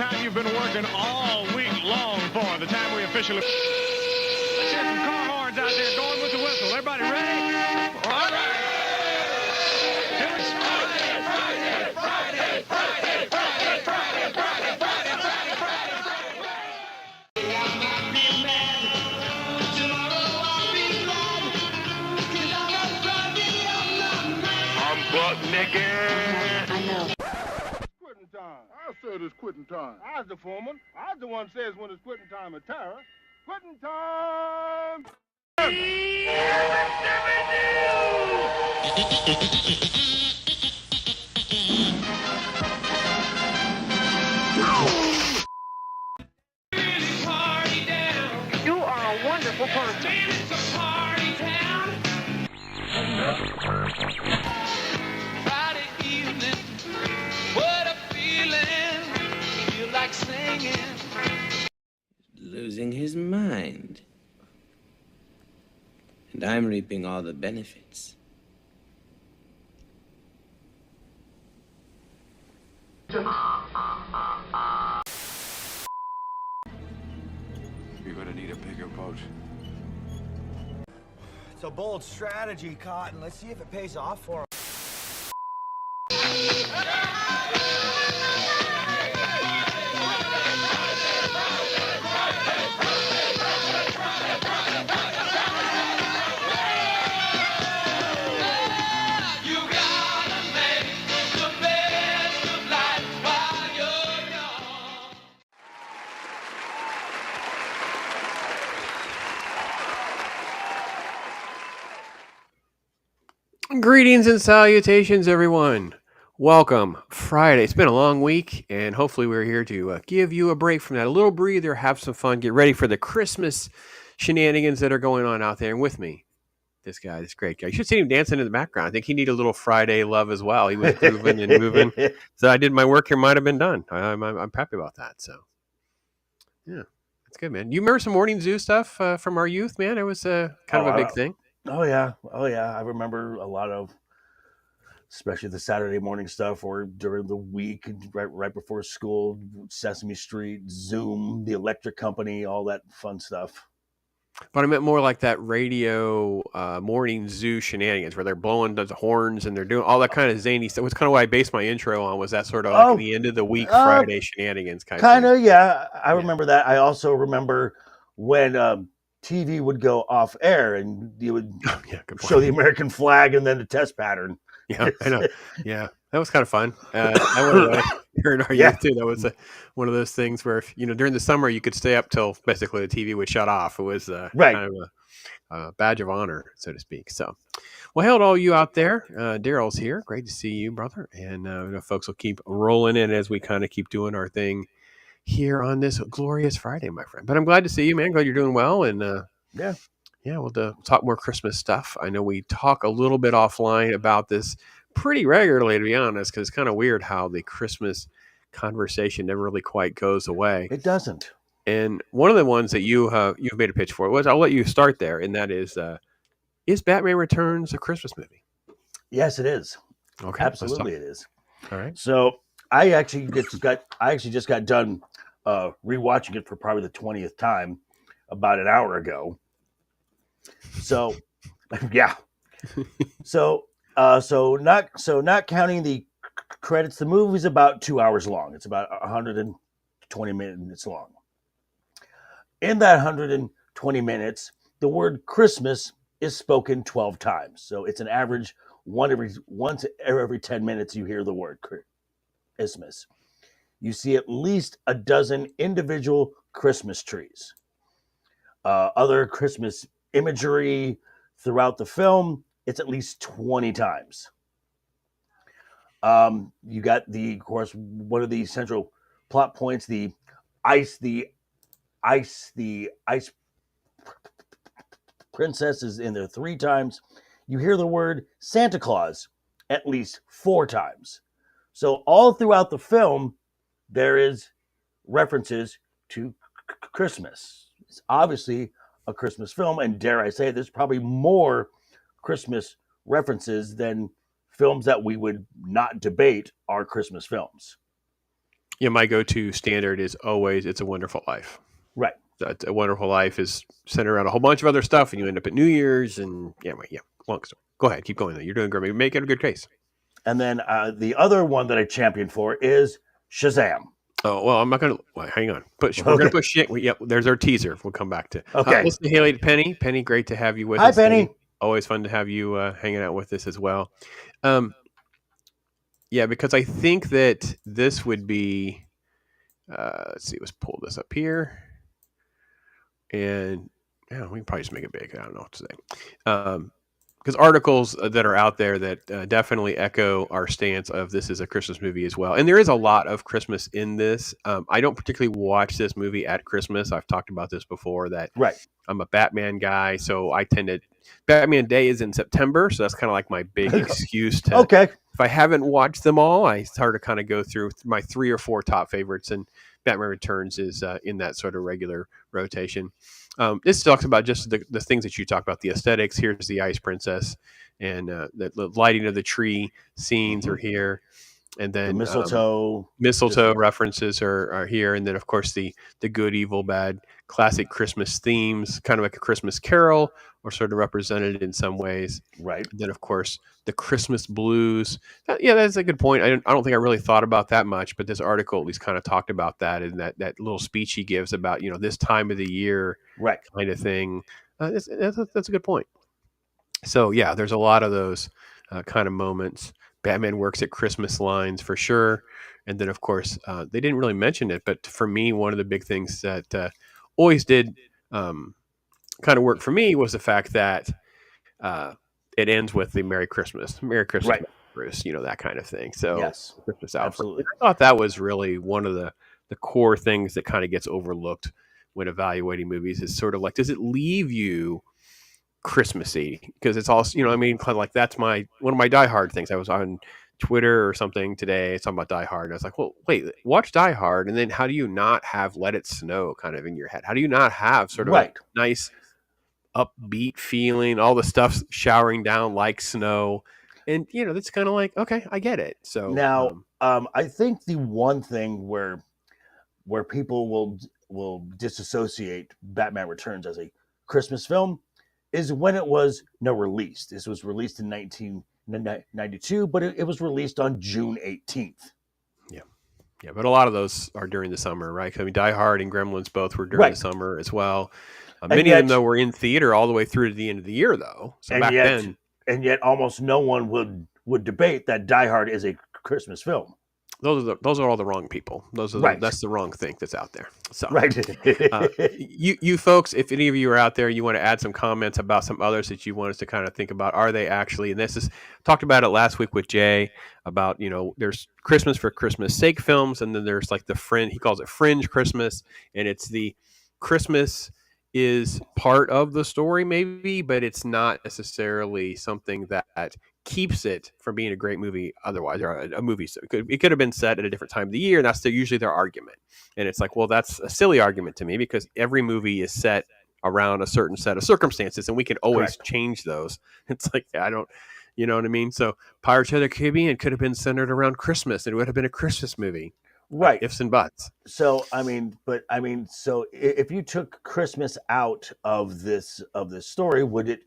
time you've been working all week long for. The time we officially... Let's get some car horns out there going with the whistle. Everybody ready? All right. I'm butt naked. I know. Quitting time. I said it's quitting time. I was the foreman. I was the one says when it's quitting time at terror. Quitting time! You are a wonderful person. Friday evening, what a feeling, feel like singing. Losing his mind. And I'm reaping all the benefits. You're gonna need a bigger boat. It's a bold strategy, Cotton. Let's see if it pays off for him. You gotta make the best of life while you're young. Greetings and salutations, everyone. Welcome. Friday. It's been a long week, and hopefully we're here to give you a break from that. A little breather, have some fun, get ready for the Christmas shenanigans that are going on out there. And with me, this great guy. You should see him dancing in the background. I think he needed a little Friday love as well. He was grooving and moving. So I did my work here. Might have been done. I'm happy about that. So, yeah, that's good, man. You remember some morning zoo stuff from our youth, man? It was kind of a big thing. Oh yeah. I remember a lot of, especially the Saturday morning stuff, or during the week, right before school, Sesame Street, Zoom, the Electric Company, all that fun stuff. But I meant more like that radio morning zoo shenanigans where they're blowing the horns and they're doing all that kind of zany stuff. That's kind of what I based my intro on, was that sort of like the end of the week Friday shenanigans kind of thing. Yeah. I remember that. I also remember when TV would go off air and you would show the American flag and then the test pattern. Yeah, I know. Yeah, that was kind of fun. During our youth too, that was one of those things where, during the summer you could stay up till basically the TV would shut off. It was kind of a badge of honor, so to speak. So, well, hail to all you out there. Daryl's here. Great to see you, brother. And folks will keep rolling in as we kind of keep doing our thing here on this glorious Friday, my friend. But I'm glad to see you, man. Glad you're doing well. And we'll talk more Christmas stuff. I know we talk a little bit offline about this pretty regularly, to be honest, because it's kind of weird how the Christmas conversation never really quite goes away. It doesn't. And one of the ones that you've made a pitch for was, I'll let you start there, and that is Batman Returns a Christmas movie? Yes, it is. Okay, absolutely, it is. All right. So I actually just got done rewatching it for probably the 20th time about an hour ago. So, yeah. So not counting the credits, the movie's about 2 hours long. It's about 120 minutes long. In that 120 minutes, the word Christmas is spoken 12 times. So it's an average once every 10 minutes you hear the word Christmas. You see at least a dozen individual Christmas trees. Other Christmas imagery throughout the film, it's at least 20 times. You got of course, one of the central plot points, the ice princess is in there 3 times. You hear the word Santa Claus at least 4 times. So all throughout the film, there is references to Christmas. It's obviously a Christmas film, and dare I say, there's probably more Christmas references than films that we would not debate are Christmas films. Yeah, my go-to standard is always "It's a Wonderful Life." Right. It's a Wonderful Life is centered around a whole bunch of other stuff, and you end up at New Year's, and long story. Go ahead, keep going. Though you're doing great. Make it a good case. And then the other one that I champion for is Shazam. Oh well, I'm not gonna hang on. We're gonna push shit. Yep, there's our teaser. We'll come back to. Okay. Let's say hey to Penny. Penny, great to have you with Hi, us. Penny. Always fun to have you hanging out with us as well. Yeah, because I think that this would be. Let's see. Let's pull this up here, and yeah, we can probably just make it big. I don't know what to say. Because articles that are out there that definitely echo our stance of this is a Christmas movie as well. And there is a lot of Christmas in this. I don't particularly watch this movie at Christmas. I've talked about this before that I'm a Batman guy. So I tend to, Batman Day is in September. So that's kind of like my big excuse to, if I haven't watched them all, I start to kind of go through my 3 or 4 top favorites, and Batman Returns is in that sort of regular rotation. This talks about just the things that you talk about, the aesthetics. Here's the Ice Princess, and the lighting of the tree scenes are here, and then the mistletoe references are here, and then of course the good, evil, bad, classic Christmas themes, kind of like a Christmas Carol, or sort of represented in some ways. Right. And then of course the Christmas blues. Yeah, that's a good point. I don't think I really thought about that much, but this article at least kind of talked about that, and that little speech he gives about this time of the year, right, kind of thing. That's a good point. So yeah, there's a lot of those kind of moments. Batman works at Christmas lines for sure, and then of course they didn't really mention it, but for me, one of the big things that always did kind of work for me was the fact that it ends with the Merry Christmas, right, Bruce, that kind of thing. So yes, Christmas absolutely. I thought that was really one of the core things that kind of gets overlooked when evaluating movies is sort of like, does it leave you Christmassy? Because it's also, kind of like that's one of my Die Hard things. I was on Twitter or something today talking about Die Hard, and I was like, well, wait, watch Die Hard, and then how do you not have Let It Snow kind of in your head? How do you not have sort of a nice upbeat feeling, all the stuff showering down like snow, and that's kind of like, okay, I get it. So now I think the one thing where people will disassociate Batman Returns as a Christmas film is when it was released. This was released in 1992, but it was released on June 18th. Yeah, but a lot of those are during the summer, right? I mean, Die Hard and Gremlins both were during the summer as well. Many of them, though, were in theater all the way through to the end of the year, though. So back then, and yet almost no one would debate that Die Hard is a Christmas film. Those are all the wrong people. That's the wrong thing that's out there. So right. You folks, if any of you are out there, you want to add some comments about some others that you want us to kind of think about. Are they actually? And this is talked about it last week with Jay about there's Christmas for Christmas sake films, and then there's like the fringe. He calls it fringe Christmas, and it's the Christmas is part of the story maybe, but it's not necessarily something that keeps it from being a great movie otherwise, or a movie. So it could have been set at a different time of the year, and that's usually their argument. And it's like, well, that's a silly argument to me, because every movie is set around a certain set of circumstances, and we can always change those. It's like, I don't, you know what I mean? So Pirates of the Caribbean could have been centered around Christmas. It would have been a Christmas movie. Right. Ifs and buts. So so if you took Christmas out of this story, would it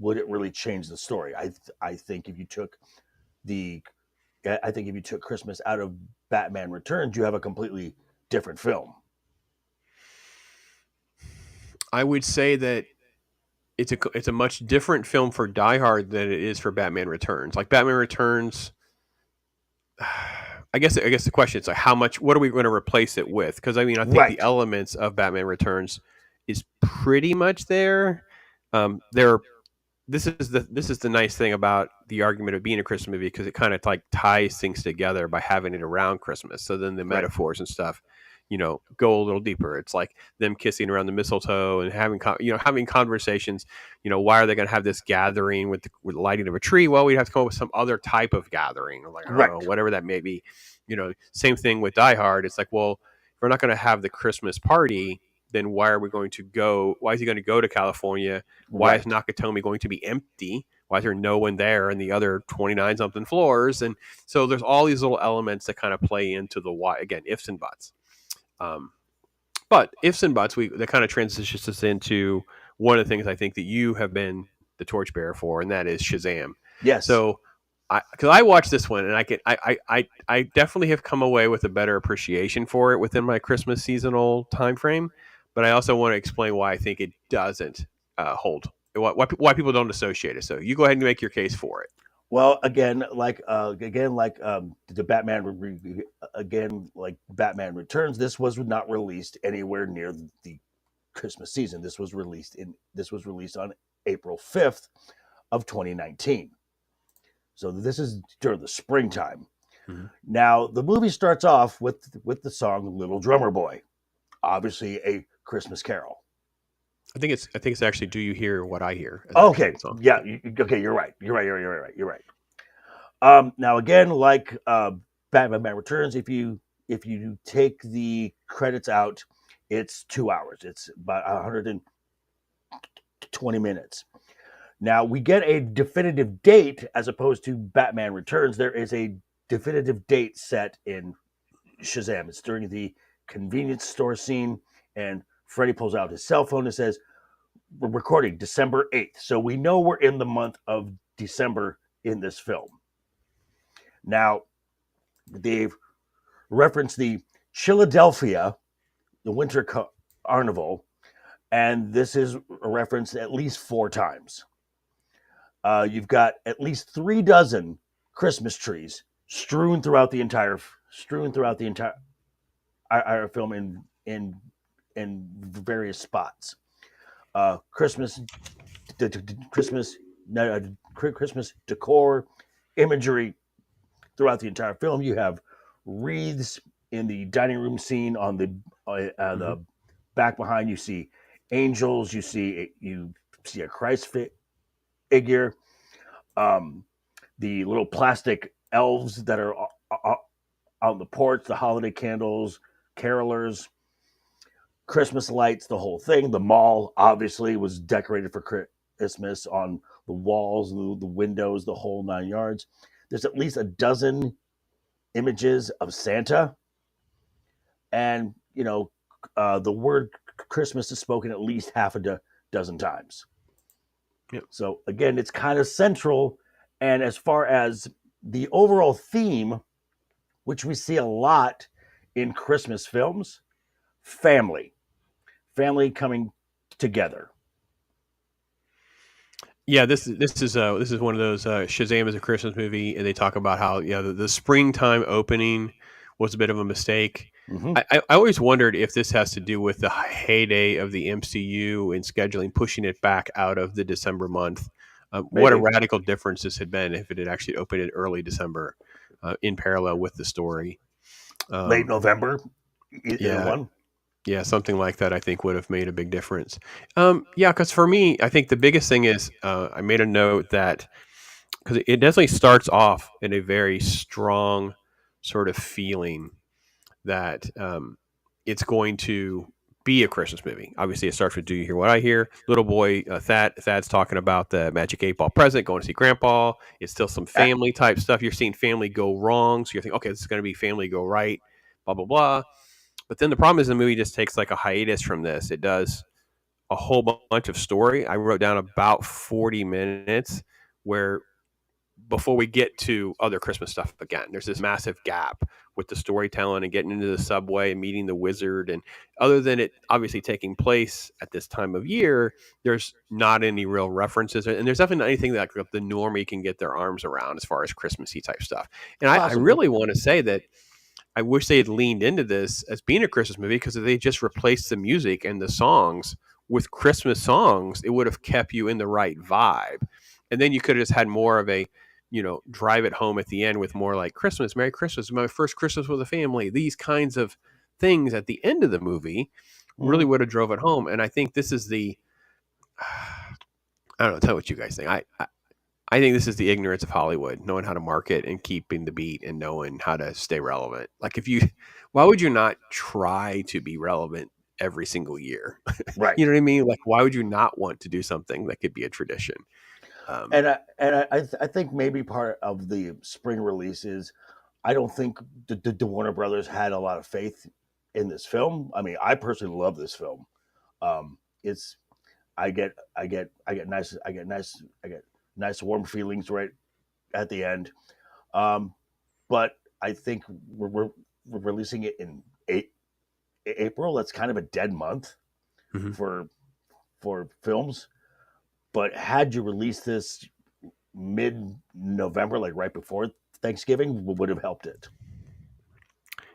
really change the story? I think if you took Christmas out of Batman Returns, you have a completely different film. I would say that it's a much different film for Die Hard than it is for Batman Returns. Like Batman Returns, I guess the question is like, what are we going to replace it with? Because I think the elements of Batman Returns is pretty much there. This is the nice thing about the argument of being a Christmas movie, because it kind of like ties things together by having it around Christmas. So then the metaphors and stuff, go a little deeper. It's like them kissing around the mistletoe and having conversations. Why are they going to have this gathering with the lighting of a tree? Well, we'd have to come up with some other type of gathering, or like, I don't know, whatever that may be. Same thing with Die Hard. It's like, well, if we're not going to have the Christmas party, then why are we going to go? Why is he going to go to California? Why is Nakatomi going to be empty? Why is there no one there in the other 29 something floors? And so there's all these little elements that kind of play into the why, again, ifs and buts. But ifs and buts, that kind of transitions us into one of the things I think that you have been the torchbearer for, and that is Shazam. Yes. So, because I watched this one, and I definitely have come away with a better appreciation for it within my Christmas seasonal time frame. But I also want to explain why I think it doesn't hold, why people don't associate it. So you go ahead and make your case for it. Well, again, like the Batman Returns, this was not released anywhere near the Christmas season. This was released on April 5th of 2019. So this is during the springtime. Mm-hmm. Now the movie starts off with the song "Little Drummer Boy," obviously a Christmas carol. I think it's actually "Do You Hear What I Hear?" Okay, yeah, okay, you're right. Now again, like Batman Returns, if you take the credits out, it's 2 hours. It's about 120 minutes. Now we get a definitive date as opposed to Batman Returns. There is a definitive date set in Shazam. It's during the convenience store scene, and Freddy pulls out his cell phone and says, "We're recording December 8th." So we know we're in the month of December in this film. Now, they've referenced the Philadelphia, the Winter Carnival, and this is referenced at least 4 times. You've got at least 3 dozen Christmas trees strewn throughout the entire film in various spots. Christmas decor, imagery throughout the entire film. You have wreaths in the dining room scene on the back behind. You see angels. You see a Christ figure. The little plastic elves that are on the porch, the holiday candles, carolers, Christmas lights, the whole thing. The mall obviously was decorated for Christmas on the walls, the windows, the whole 9 yards. There's at least a dozen images of Santa. And, the word Christmas is spoken at least half a dozen times. Yep. So, again, it's kind of central. And as far as the overall theme, which we see a lot in Christmas films, family coming together. Yeah, this is one of those Shazam is a Christmas movie, and they talk about how the springtime opening was a bit of a mistake. Mm-hmm. I always wondered if this has to do with the heyday of the MCU and scheduling, pushing it back out of the December month. What a radical difference this had been if it had actually opened in early December, in parallel with the story. Late November, one. Yeah, something like that I think would have made a big difference. Because for me, I think the biggest thing is I made a note that because it definitely starts off in a very strong sort of feeling that it's going to be a Christmas movie. Obviously, it starts with "Do You Hear What I Hear?" Little boy Thad's talking about the Magic 8 Ball present, going to see Grandpa. It's still some family type stuff. You're seeing family go wrong, so you're thinking, okay, this is going to be family go right, blah blah blah. But then the problem is the movie just takes like a hiatus from this. It does a whole bunch of story. I wrote down about 40 minutes where before we get to other Christmas stuff again, there's this massive gap with the storytelling and getting into the subway and meeting the wizard. And other than it obviously taking place at this time of year, there's not any real references. And there's definitely not anything that the normie can get their arms around as far as Christmassy type stuff. And I really want to say that I wish they had leaned into this as being a Christmas movie, because if they just replaced the music and the songs with Christmas songs, it would have kept you in the right vibe. And then you could have just had more of a, drive it home at the end with more like Christmas, Merry Christmas, my first Christmas with a family. These kinds of things at the end of the movie really would have drove it home. And I think this is I don't know, tell me what you guys think. I think this is the ignorance of Hollywood, knowing how to market and keeping the beat and knowing how to stay relevant. Like why would you not try to be relevant every single year? Right. You know what I mean? Like, why would you not want to do something that could be a tradition? I think maybe part of the spring release is I don't think the Warner Brothers had a lot of faith in this film. I mean, I personally love this film. It's I get nice warm feelings right at the end. But I think we're releasing it in April. That's kind of a dead month for films. But had you released this mid-November, like right before Thanksgiving, would have helped it.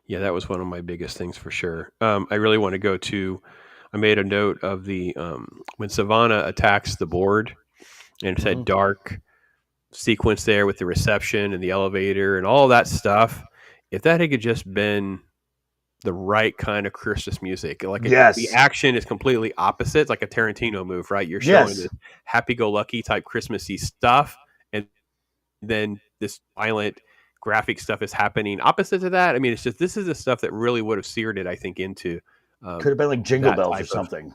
Yeah, that was one of my biggest things for sure. I really want to go to. I made a note of the when Savannah attacks the board, and it said dark sequence there with the reception and the elevator and all that stuff. If that had just been the right kind of Christmas music, like the action is completely opposite. It's like a Tarantino move, right? You're showing this happy-go-lucky type Christmassy stuff, and then this violent graphic stuff is happening opposite to that. I mean, it's just this is the stuff that really would have seared it, I think, into could have been like Jingle Bells or something.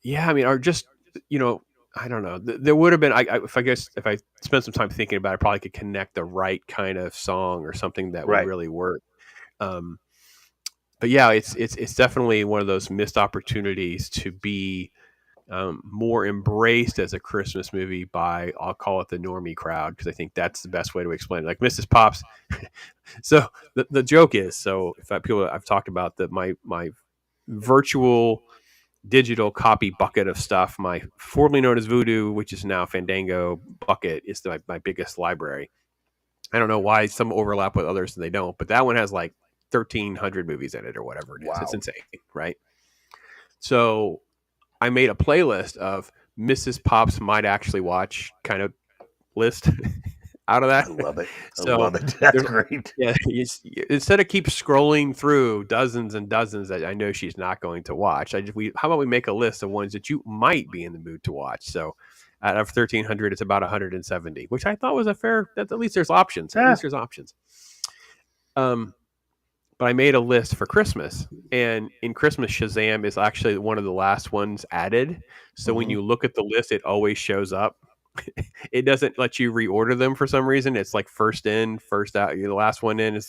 Yeah, I mean, or just I don't know. There would have been. If I spent some time thinking about it, I probably could connect the right kind of song or something that would really work. But yeah, it's definitely one of those missed opportunities to be more embraced as a Christmas movie by, I'll call it the normie crowd, because I think that's the best way to explain it. Like Mrs. Pops. So the joke is, so if I've talked about my virtual digital copy bucket of stuff, my formerly known as Voodoo, which is now Fandango bucket, is my biggest library. I don't know why some overlap with others and they don't, but that one has like 1,300 movies in it or whatever it is. Wow. It's insane, right? So I made a playlist of Mrs. Pops might actually watch kind of list out of that. I love it. I love it. That's great. Yeah, instead of keep scrolling through dozens and dozens that I know she's not going to watch, how about we make a list of ones that you might be in the mood to watch? So out of 1,300, it's about 170, which I thought was a fair. At least there's options. At least there's options. But I made a list for Christmas, and in Christmas, Shazam is actually one of the last ones added. So when you look at the list, it always shows up. It doesn't let you reorder them for some reason. It's like first in, first out. You're the last one in.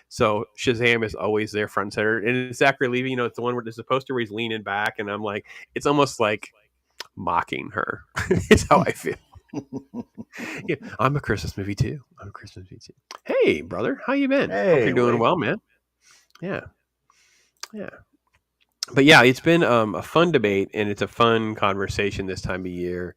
So Shazam is always there front and center. And Zachary Levi, it's the one where there's a poster where he's leaning back, and I'm like, it's almost like mocking her. It's how I feel. Yeah, I'm a Christmas movie too. Hey, brother, how you been? Hey, hope you're doing well, man. Yeah. But yeah, it's been a fun debate, and it's a fun conversation this time of year.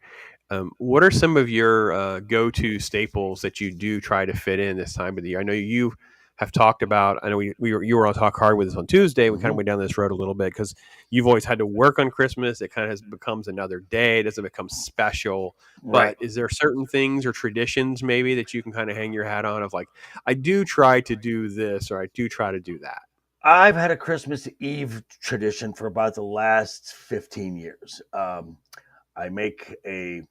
What are some of your go-to staples that you do try to fit in this time of the year? I know you have talked about. I know you were on Talk Hard with us on Tuesday. We kind of went down this road a little bit because you've always had to work on Christmas. It kind of becomes another day. It doesn't become special. Right. But is there certain things or traditions maybe that you can kind of hang your hat on of like, I do try to do this or I do try to do that? I've had a Christmas Eve tradition for about the last 15 years. I make a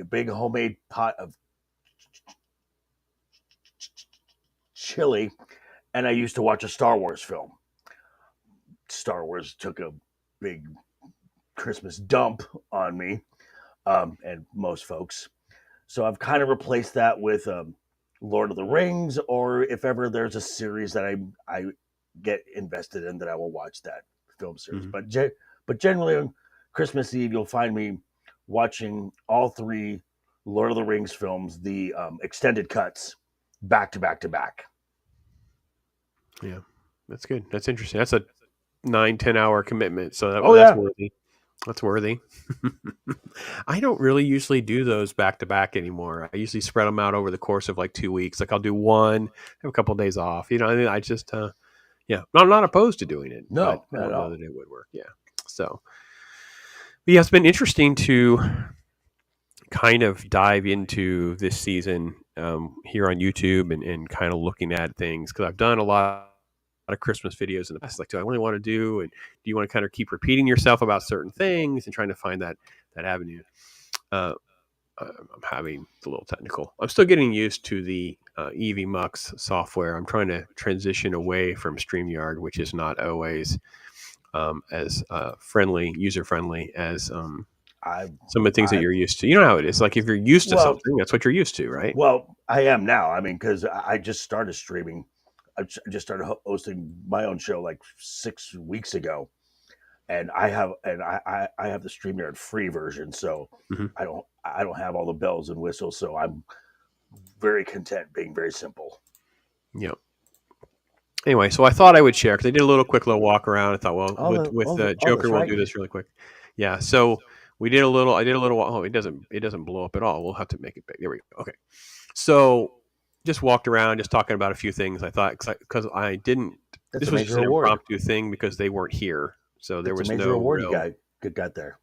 big homemade pot of chili, and I used to watch a Star Wars film. Star Wars took a big Christmas dump on me, and most folks. So I've kind of replaced that with Lord of the Rings, or if ever there's a series that I get invested in, that I will watch that film series. But generally on Christmas Eve, you'll find me watching all 3 Lord of the Rings films, the extended cuts, back to back to back. Yeah, that's good. That's interesting. That's a 9-10 hour commitment. So that's worthy. That's worthy. I don't really usually do those back to back anymore. I usually spread them out over the course of like 2 weeks. Like I'll do one, have a couple of days off. I just, I'm not opposed to doing it. No, I don't know that it would work. Yeah. So, but yeah, it's been interesting to kind of dive into this season here on YouTube and kind of looking at things, because I've done a lot of Christmas videos in the past. Like, do I really want to do, and do you want to kind of keep repeating yourself about certain things and trying to find that avenue? I'm having a little technical. I'm still getting used to the EV Mux software. I'm trying to transition away from StreamYard, which is not always as user friendly as some of the things that you're used to. You know how it is. Like if you're used to something, that's what you're used to, right? Well, I am now. I mean, because I just started streaming. I just started hosting my own show like 6 weeks ago, and I have the StreamYard free version, so I don't have all the bells and whistles. So I'm very content being very simple. Yep. Anyway, so I thought I would share because I did a quick little walk around. I thought, well, with Joker, we'll do this really quick. Yeah. So we did a little. I did a little. Oh, it doesn't blow up at all. We'll have to make it big. There we go. Okay. So just walked around, just talking about a few things. I thought because I didn't. That's this was just an impromptu thing because they weren't here, so there was no major award real... you got there.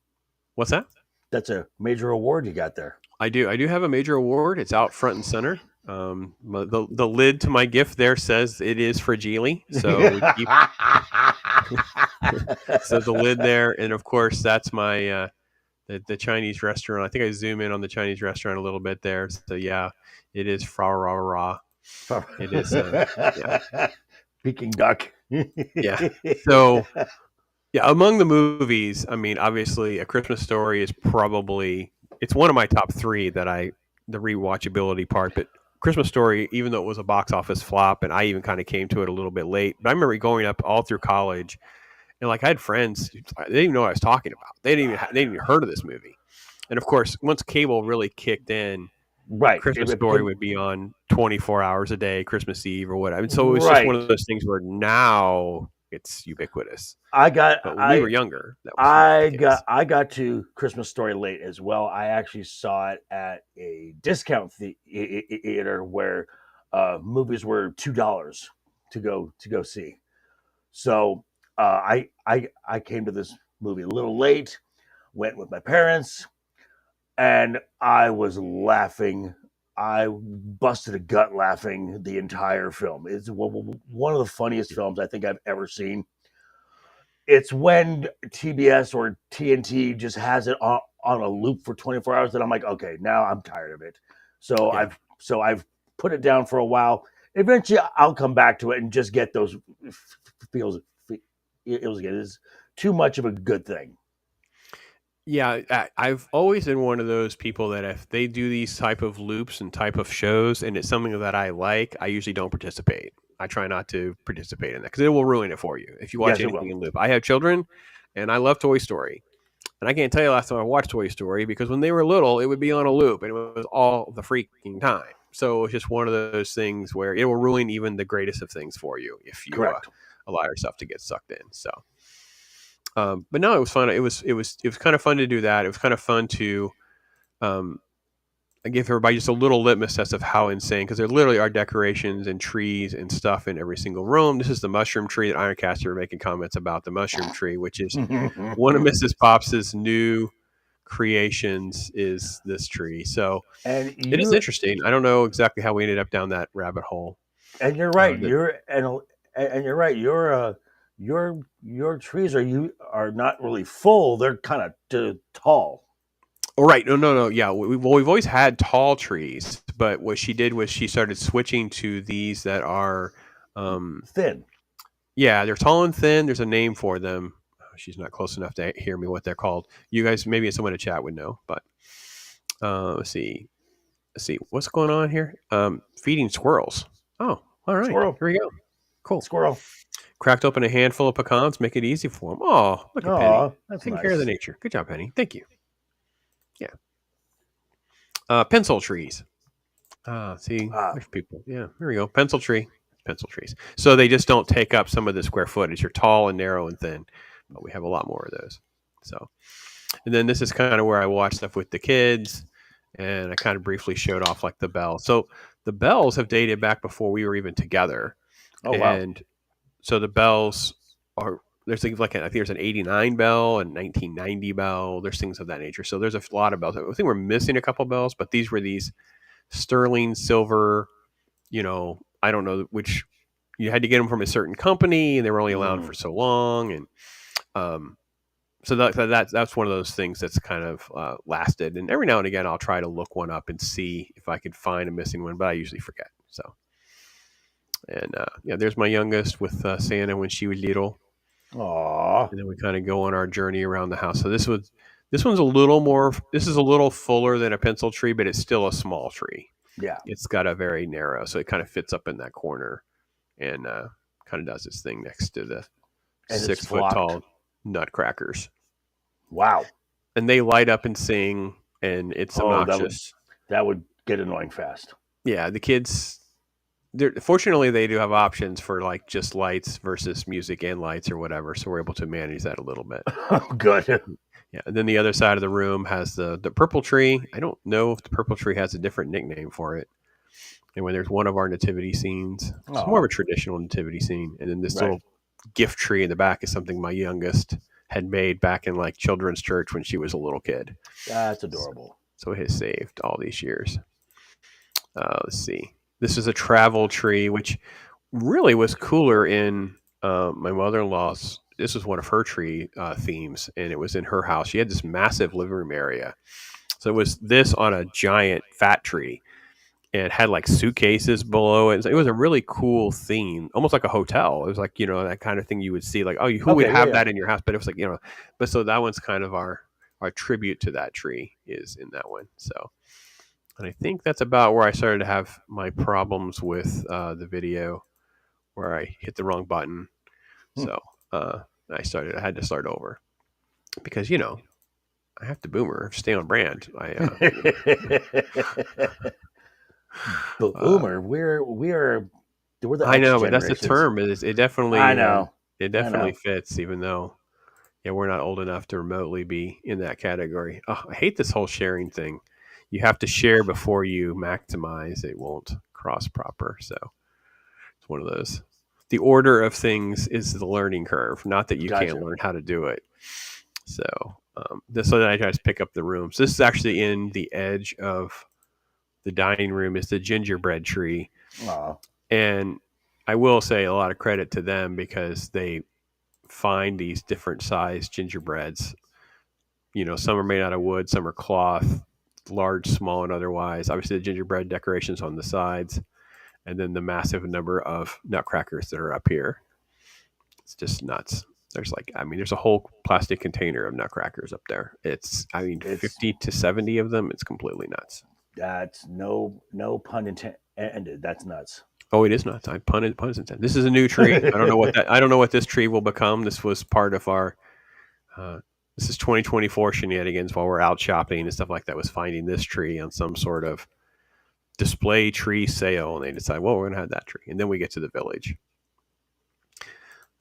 What's that? That's a major award you got there. I do have a major award. It's out front and center. The lid to my gift there says it is fragile. So so the lid there, and of course that's my the Chinese restaurant. I think I zoom in on the Chinese restaurant a little bit there. So yeah, it is fra ra ra. It is Peking duck. Yeah. So yeah, among the movies, I mean, obviously, A Christmas Story is probably it's one of my top 3 that the rewatchability part, but Christmas Story, even though it was a box office flop, and I even kind of came to it a little bit late, but I remember going up all through college, and like I had friends, they didn't even know what I was talking about. They didn't even heard of this movie, and of course, once cable really kicked in, right, Christmas Story would be on 24 hours a day, Christmas Eve or whatever. And so it was just one of those things where now it's ubiquitous. But when we were younger, I got to Christmas Story late as well. I actually saw it at a discount theater where movies were $2 to go see. So I came to this movie a little late, went with my parents, and I was laughing. I busted a gut laughing the entire film. It's one of the funniest films I think I've ever seen. It's when TBS or TNT just has it on a loop for 24 hours that I'm like, okay, now I'm tired of it. So I've put it down for a while. Eventually, I'll come back to it and just get those feels. It's too much of a good thing. Yeah, I've always been one of those people that if they do these type of loops and type of shows and it's something that I like, I usually don't participate. I try not to participate in that because it will ruin it for you if you watch anything in loop. I have children, and I love Toy Story. And I can't tell you last time I watched Toy Story because when they were little, it would be on a loop, and it was all the freaking time. So it's just one of those things where it will ruin even the greatest of things for you if you allow yourself to get sucked in. So, but no, it was fun. It was kind of fun to do that. It was kind of fun to I give everybody just a little litmus test of how insane, because there literally are decorations and trees and stuff in every single room. This is the mushroom tree that Ironcaster were making comments about, the mushroom tree, which is one of Mrs. Pops's new creations is this tree. So it is interesting. I don't know exactly how we ended up down that rabbit hole. And you're right. You're right. Your trees are not really full. They're kind of tall. Oh, right. No. Yeah. We've always had tall trees, but what she did was she started switching to these that are thin. Yeah, they're tall and thin. There's a name for them. She's not close enough to hear me what they're called. You guys, maybe someone in the chat would know, but let's see. What's going on here? Feeding squirrels. Oh, all right. Squirrel. Here we go. Cool. Squirrel. Cracked open a handful of pecans. Make it easy for them. Oh, look at Penny. That's taking nice. care of the nature. Good job, Penny. Thank you. Yeah. Pencil trees. There's people. Yeah, here we go. Pencil trees. So they just don't take up some of the square footage. You're tall and narrow and thin, but we have a lot more of those. So, and then this is kind of where I watch stuff with the kids, and I kind of briefly showed off like the bells. So the bells have dated back before we were even together. Oh, wow. And so the bells are, there's things like, I think there's an 89 bell and 1990 bell. There's things of that nature. So there's a lot of bells. I think we're missing a couple bells, but these were these sterling silver, I don't know which, you had to get them from a certain company and they were only allowed for so long. And so that's one of those things that's kind of lasted. And every now and again, I'll try to look one up and see if I could find a missing one, but I usually forget. So, and there's my youngest with Santa when she was little. Aww. And then we kind of go on our journey around the house. So this This one's a little more. This is a little fuller than a pencil tree, but it's still a small tree. Yeah. It's got a very narrow, so it kind of fits up in that corner, and kind of does its thing next to the And 6 it's foot flocked. tall nutcrackers. Wow. And they light up and sing, and it's obnoxious. That would get annoying fast. Yeah, the kids. Fortunately, they do have options for like just lights versus music and lights or whatever, so we're able to manage that a little bit. Good. Yeah, and then the other side of the room has the purple tree. I don't know if the purple tree has a different nickname for it. And when there's one of our nativity scenes, it's more of a traditional nativity scene, and then this little gift tree in the back is something my youngest had made back in like children's church when she was a little kid. That's adorable. So it has saved all these years. Let's see. This is a travel tree, which really was cooler in my mother-in-law's. This was one of her tree themes, and it was in her house. She had this massive living room area. So it was this on a giant fat tree. And it had like suitcases below it. It was a really cool theme, almost like a hotel. It was like, that kind of thing you would see, like, oh, who would have that in your house? But it was like, but so that one's kind of our tribute to that tree is in that one. So, and I think that's about where I started to have my problems with the video, where I hit the wrong button. So I had to start over because, I have to boomer, stay on brand. Boomer, we're the I know, X but that's the generations. term. It definitely, I know. It definitely fits, even though, we're not old enough to remotely be in that category. Oh, I hate this whole sharing thing. You have to share before you maximize. It won't cross proper. So it's one of those. The order of things is the learning curve, not that you can't learn how to do it. So so then I try to pick up the rooms. This is actually in the edge of the dining room. Is the gingerbread tree. Aww. And I will say a lot of credit to them because they find these different sized gingerbreads. Some are made out of wood, some are cloth, large, small, and otherwise. Obviously, the gingerbread decorations on the sides, and then the massive number of nutcrackers that are up here. It's just nuts. There's there's a whole plastic container of nutcrackers up there. It's 50 to 70 of them. It's completely nuts. That's no pun intended. That's nuts. Oh, it is nuts. Pun intended. This is a new tree. I don't know what this tree will become. This was part of our. This is 2024 shenanigans while we're out shopping and stuff like that. Was finding this tree on some sort of display tree sale, and they decide, well, we're gonna have that tree, and then we get to the village.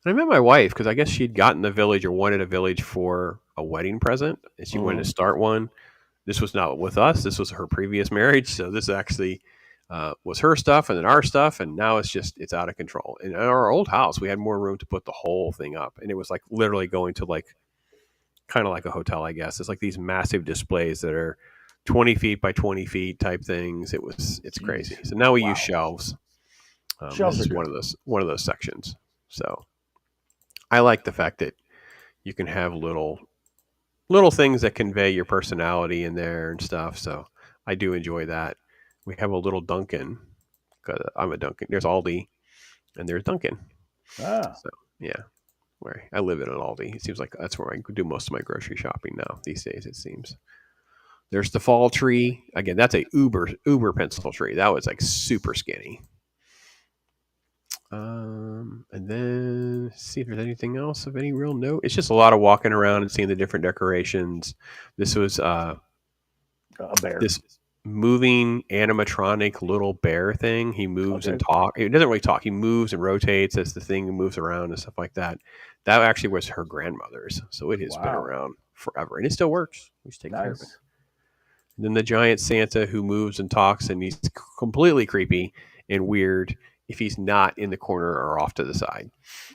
And I met my wife because I guess she'd gotten the village or wanted a village for a wedding present, and she wanted to start one. This was not with us. This was her previous marriage, so this actually. Was her stuff and then our stuff, and now it's out of control. And in our old house, we had more room to put the whole thing up, and it was like literally going to like kind of like a hotel, I guess. It's like these massive displays that are 20 feet by 20 feet type things. It's crazy. So now we use shelves. Shelves is one of those sections. So I like the fact that you can have little things that convey your personality in there and stuff. So I do enjoy that. We have a little Dunkin'. I'm a Dunkin'. There's Aldi, and there's Dunkin'. Ah. So yeah, where I live in an Aldi. It seems like that's where I do most of my grocery shopping now these days. It seems. There's the fall tree. Again, that's a uber pencil tree. That was like super skinny. And then let's see if there's anything else of any real note. It's just a lot of walking around and seeing the different decorations. This was a bear. This moving animatronic little bear thing. He moves and talk. It doesn't really talk. He moves and rotates as the thing moves around and stuff like that. That actually was her grandmother's, so it has been around forever, and it still works. We should take care of it. And then the giant Santa who moves and talks, and he's completely creepy and weird if he's not in the corner or off to the side.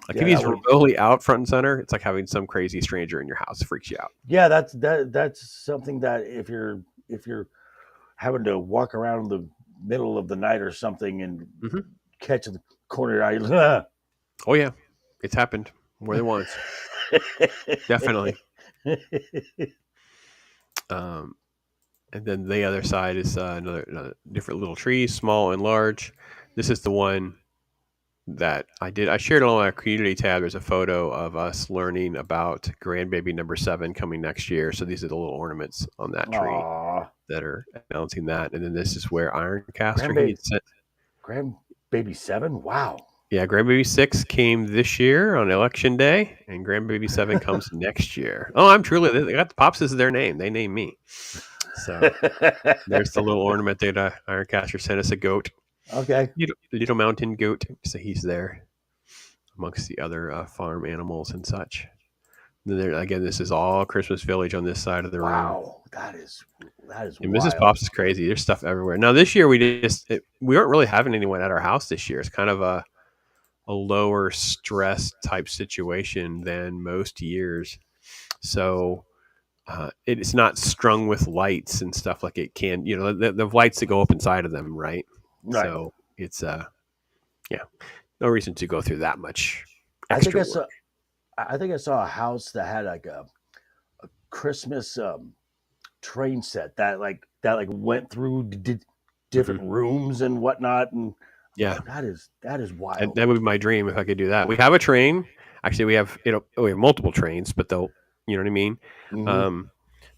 Like if he's remotely out front and center, it's like having some crazy stranger in your house. It freaks you out. Yeah, that's something that if you're having to walk around in the middle of the night or something and catch the corner eye. Oh yeah, it's happened more than once. Definitely. And then the other side is another different little trees, small and large. This is the one that I shared on our community tab. There's a photo of us learning about grandbaby number 7 coming next year. So these are the little ornaments on that tree Aw, that are announcing that. And then this is where Ironcaster he grandbaby, had sent. grandbaby 7. Wow. Yeah, grandbaby 6 came this year on election day, and grandbaby 7 comes next year. Oh, I'm truly, they got the Pops as their name. They named me. So there's the little ornament that Ironcaster sent us, a goat. Okay. Little mountain goat. So he's there amongst the other farm animals and such. And then again, this is all Christmas Village on this side of the room. Wow, that is And wild. Mrs. Pops is crazy. There's stuff everywhere. Now this year we aren't really having anyone at our house this year. It's kind of a lower stress type situation than most years. So it's not strung with lights and stuff like it can, the lights that go up inside of them, right? Right. So it's no reason to go through that much I think extra I saw a house that had like a Christmas train set that went through different rooms and whatnot, and yeah, that is wild. And that would be my dream if I could do that. We have a train. Actually, we have multiple trains, but they'll, you know what I mean. Mhm.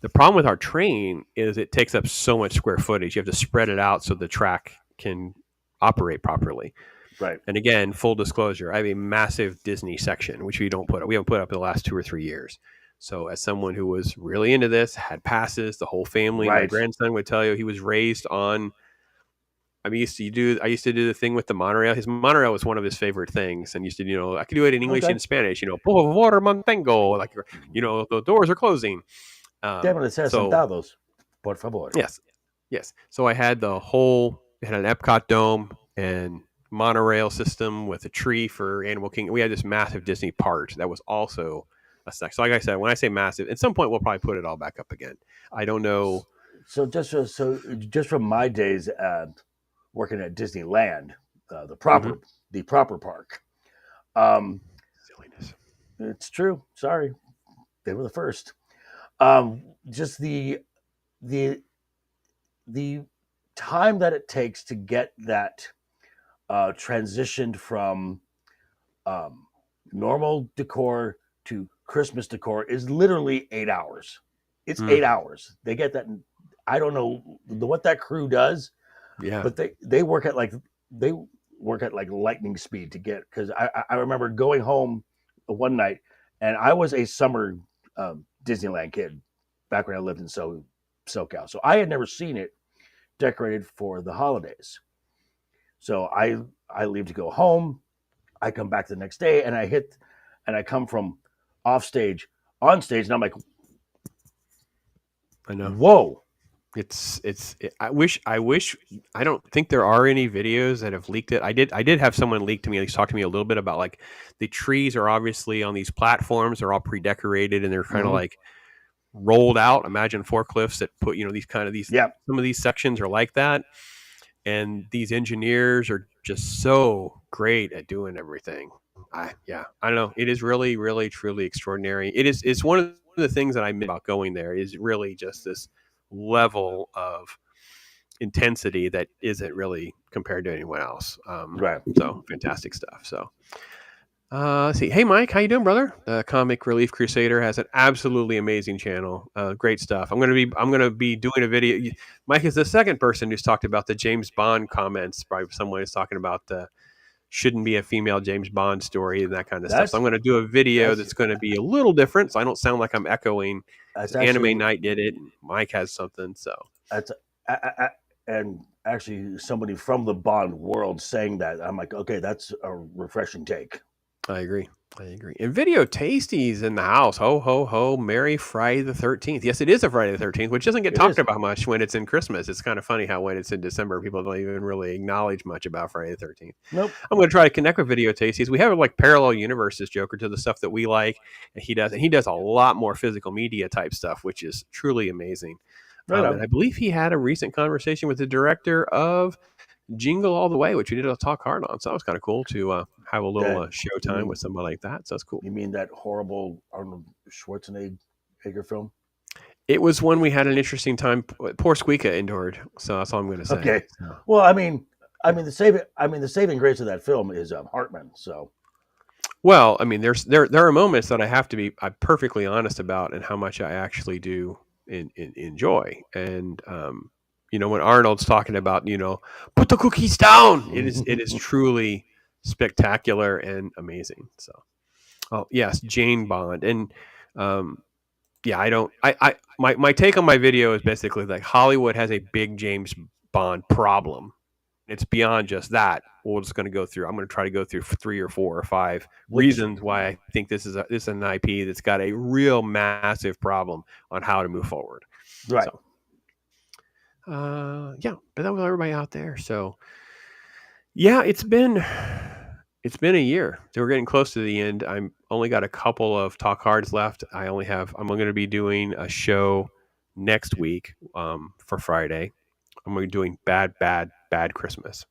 The problem with our train is it takes up so much square footage. You have to spread it out so the track can operate properly. Right. And again, full disclosure, I have a massive Disney section, which we haven't put up in the last 2 or 3 years. So as someone who was really into this, had passes, the whole family, my Right. grandson would tell you he was raised on. I used to do the thing with the monorail. His monorail was one of his favorite things, and used to, I could do it in English and Spanish. Por favor, mantengo, like, the doors are closing. Sentados, por favor. Yes. So I had it had an Epcot dome and monorail system with a tree for Animal Kingdom. We had this massive Disney part that was also a section. So like I said, when I say massive, at some point we'll probably put it all back up again. I don't know. So just from my days at working at Disneyland, the proper park. Silliness. It's true. Sorry, they were the first. Just the time that it takes to get that transitioned from normal decor to Christmas decor is literally 8 hours. It's 8 hours. They get that. I don't know what that crew does. Yeah, but they work at like lightning speed to get. Because I remember going home one night, and I was a summer Disneyland kid back when I lived in SoCal, so I had never seen it decorated for the holidays. So I leave to go home. I come back the next day, and I come from off stage on stage, and I'm like, I know. Whoa. I wish I don't think there are any videos that have leaked it. I did have someone leak to me, at least talk to me a little bit about, like, the trees are obviously on these platforms, they're all pre-decorated, and they're kind of like rolled out. Imagine forklifts that put, some of these sections are like that. And these engineers are just so great at doing everything. I don't know. It is really, really, truly extraordinary. It's one of the things that I miss about going there, is really just this level of intensity that isn't really compared to anyone else. Right. So fantastic stuff. So let's see. Hey, Mike, how you doing, brother? The Comic Relief Crusader has an absolutely amazing channel. Great stuff. I'm gonna be doing a video. Mike is the second person who's talked about the James Bond comments. Probably someone is talking about shouldn't be a female James Bond story and that kind of stuff. So I'm going to do a video that's going to be a little different, so I don't sound like I'm echoing. Anime Night did it. And Mike has something. So that's and actually somebody from the Bond world saying that, I'm like, okay, that's a refreshing take. I agree. And Video Tasties in the house. Ho, ho, ho. Merry Friday the 13th. Yes, it is a Friday the 13th, which doesn't get talked about much when it's in Christmas. It's kind of funny how when it's in December, people don't even really acknowledge much about Friday the 13th. Nope. I'm going to try to connect with Video Tasties. We have like parallel universes, Joker, to the stuff that we like. And he does a lot more physical media type stuff, which is truly amazing. And I believe he had a recent conversation with the director of Jingle All the Way, which we did a talk hard on. So that was kind of cool to have a little showtime with somebody like that. So that's cool. You mean that horrible Arnold Schwarzenegger film? It was one we had an interesting time. Poor Squeaka endured. So that's all I'm going to say. Okay. Well, I mean, I mean, the saving grace of that film is Hartman. So, well, I mean, there are moments that I'm perfectly honest about, and how much I actually do enjoy. And when Arnold's talking about, put the cookies down, it is truly spectacular and amazing. So, oh yes, Jane Bond, and yeah, my take on my video is basically like Hollywood has a big James Bond problem. It's beyond just that. I'm going to try to go through 3 or 4 or 5 reasons why I think this is an IP that's got a real massive problem on how to move forward. right. So, yeah, but that was everybody out there. So, yeah, it's been a year. So we're getting close to the end. I'm only got a couple of talk cards left. I'm going to be doing a show next week for Friday. I'm going to be doing bad Christmas.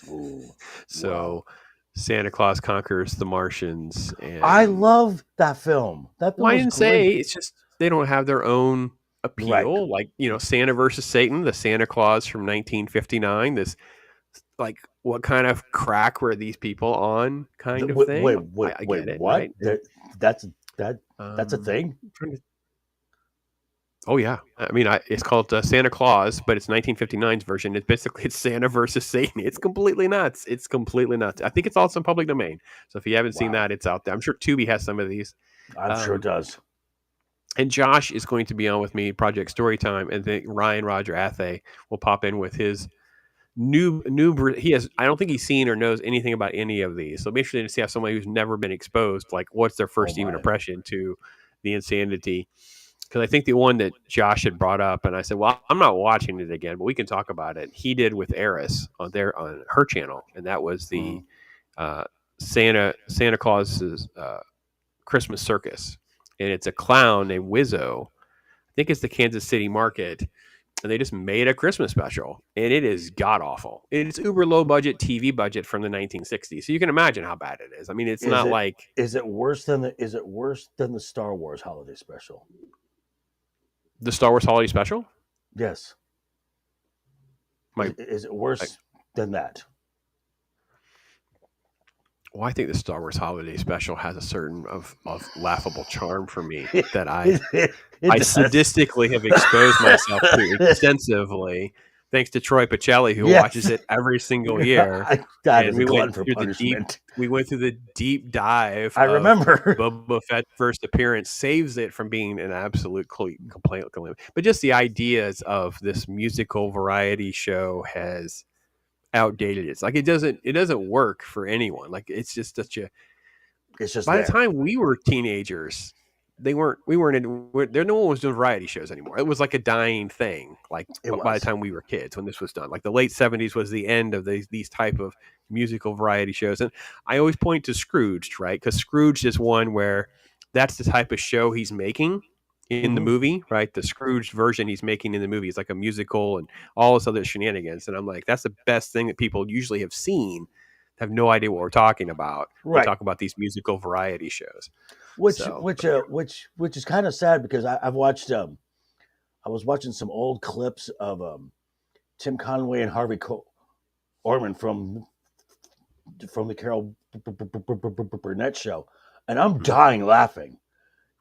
Ooh, So wow. Santa Claus Conquers the Martians. And I love that film. That film I was didn't great. say it's just they don't have their own appeal. Right. Like, Santa versus Satan, the Santa Claus from 1959. This, like, what kind of crack were these people on kind of thing? I get it, what? right? That's a thing? Oh yeah, I mean, it's called Santa Claus, but it's 1959's version. It's Santa versus Satan. It's completely nuts. I think it's also in public domain. So if you haven't seen that, it's out there. I'm sure Tubi has some of these. I'm sure it does. And Josh is going to be on with me, Project Storytime, and then Ryan Roger Athay will pop in with his new. I don't think he's seen or knows anything about any of these. So make sure to see how somebody who's never been exposed, like, what's their first impression to the insanity. Because I think the one that Josh had brought up, and I said, well, I'm not watching it again, but we can talk about it. He did with Eris on her channel, and that was the Santa Claus's Christmas Circus, and it's a clown named Wizzo. I think it's the Kansas City market, and they just made a Christmas special, and it is god awful. It's uber low budget TV budget from the 1960s, so you can imagine how bad it is. I mean, it's not like. Is it worse than the Star Wars holiday special? The Star Wars holiday special? Yes. Is it worse than that? Well, I think the Star Wars holiday special has a certain of laughable charm for me that I sadistically have exposed myself to extensively, thanks to Troy Pacelli, who watches it every single year. We went through the deep dive. I remember Boba Fett's first appearance saves it from being an absolute complaint. But just the ideas of this musical variety show has outdated. It's like it doesn't work for anyone. Like, it's just such a. It's just by the time we were teenagers, no one was doing variety shows anymore. It was like a dying thing. Like, by the time we were kids when this was done, like the late 70s was the end of these type of musical variety shows. And I always point to Scrooged, right? Because Scrooged is one where that's the type of show he's making in the movie, right? The Scrooge version he's making in the movie is like a musical and all this other shenanigans. And I'm like, that's the best thing that people usually have seen, have no idea what we're talking about. Right. We talk about these musical variety shows. Which is kind of sad, because I've watched I was watching some old clips of Tim Conway and Harvey Orman from the Carol Burnett show, and I'm dying laughing.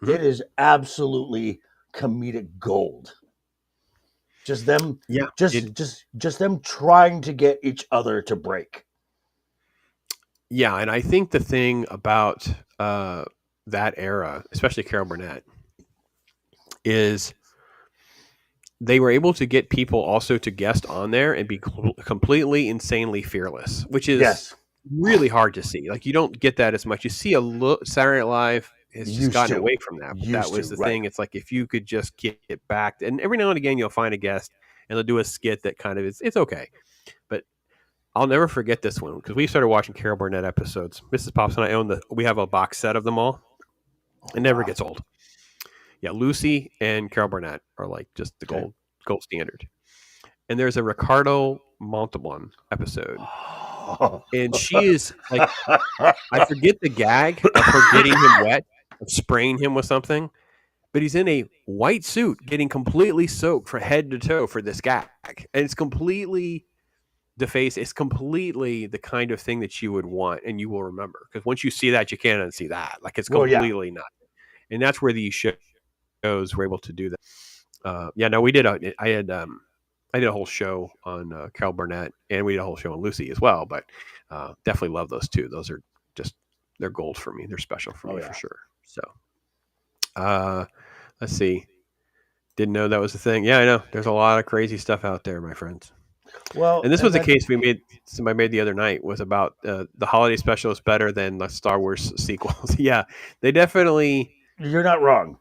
It is absolutely comedic gold. Just them, just them trying to get each other to break. Yeah, and I think the thing about that era, especially Carol Burnett, is they were able to get people also to guest on there and be completely insanely fearless, which is really hard to see. Like, you don't get that as much. You see Saturday Night Live has just gotten away from that. But that was the thing. It's like, if you could just get it back, and every now and again you'll find a guest and they'll do a skit that kind of it's okay. But I'll never forget this one, because we started watching Carol Burnett episodes. Mrs. Pops and I we have a box set of them all. It never gets old. Yeah, Lucy and Carol Burnett are like just the gold standard. And there's a Ricardo Montalban episode. And she is like, I forget the gag of her getting him wet, of spraying him with something, but he's in a white suit getting completely soaked from head to toe for this gag. And it's completely the face is completely the kind of thing that you would want and you will remember. Because once you see that, you can't unsee that. Like it's Well, yeah. completely not. And that's where these shows were able to do that. Yeah, no, we did. I did a whole show on Carol Burnett, and we did a whole show on Lucy as well. But definitely love those two. Those are just they're gold for me. They're special for me for sure. So, let's see. Didn't know that was a thing. Yeah, I know. There's a lot of crazy stuff out there, my friends. Well, and this was a case somebody made the other night was about the holiday special is better than the Star Wars sequels. Yeah, they definitely. You're not wrong.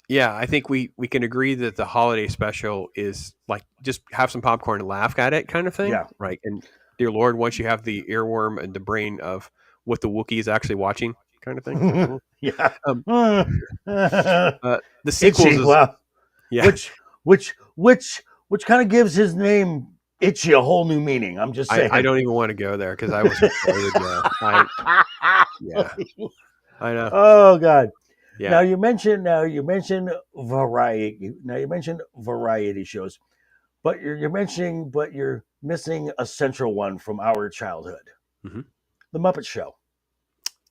Yeah, I think we can agree that the holiday special is like just have some popcorn and laugh at it kind of thing. Yeah. Right. And dear Lord, once you have the earworm and the brain of what the Wookiee is actually watching kind of thing. Yeah. The sequels Itchy, is, wow. Yeah. Which kind of gives his name Itchy a whole new meaning. I'm just saying. I don't even want to go there because I was yeah. I know. Oh God. Yeah. Now you mentioned variety. Now you mentioned variety shows, but you're missing a central one from our childhood. Mm-hmm. The Muppet Show.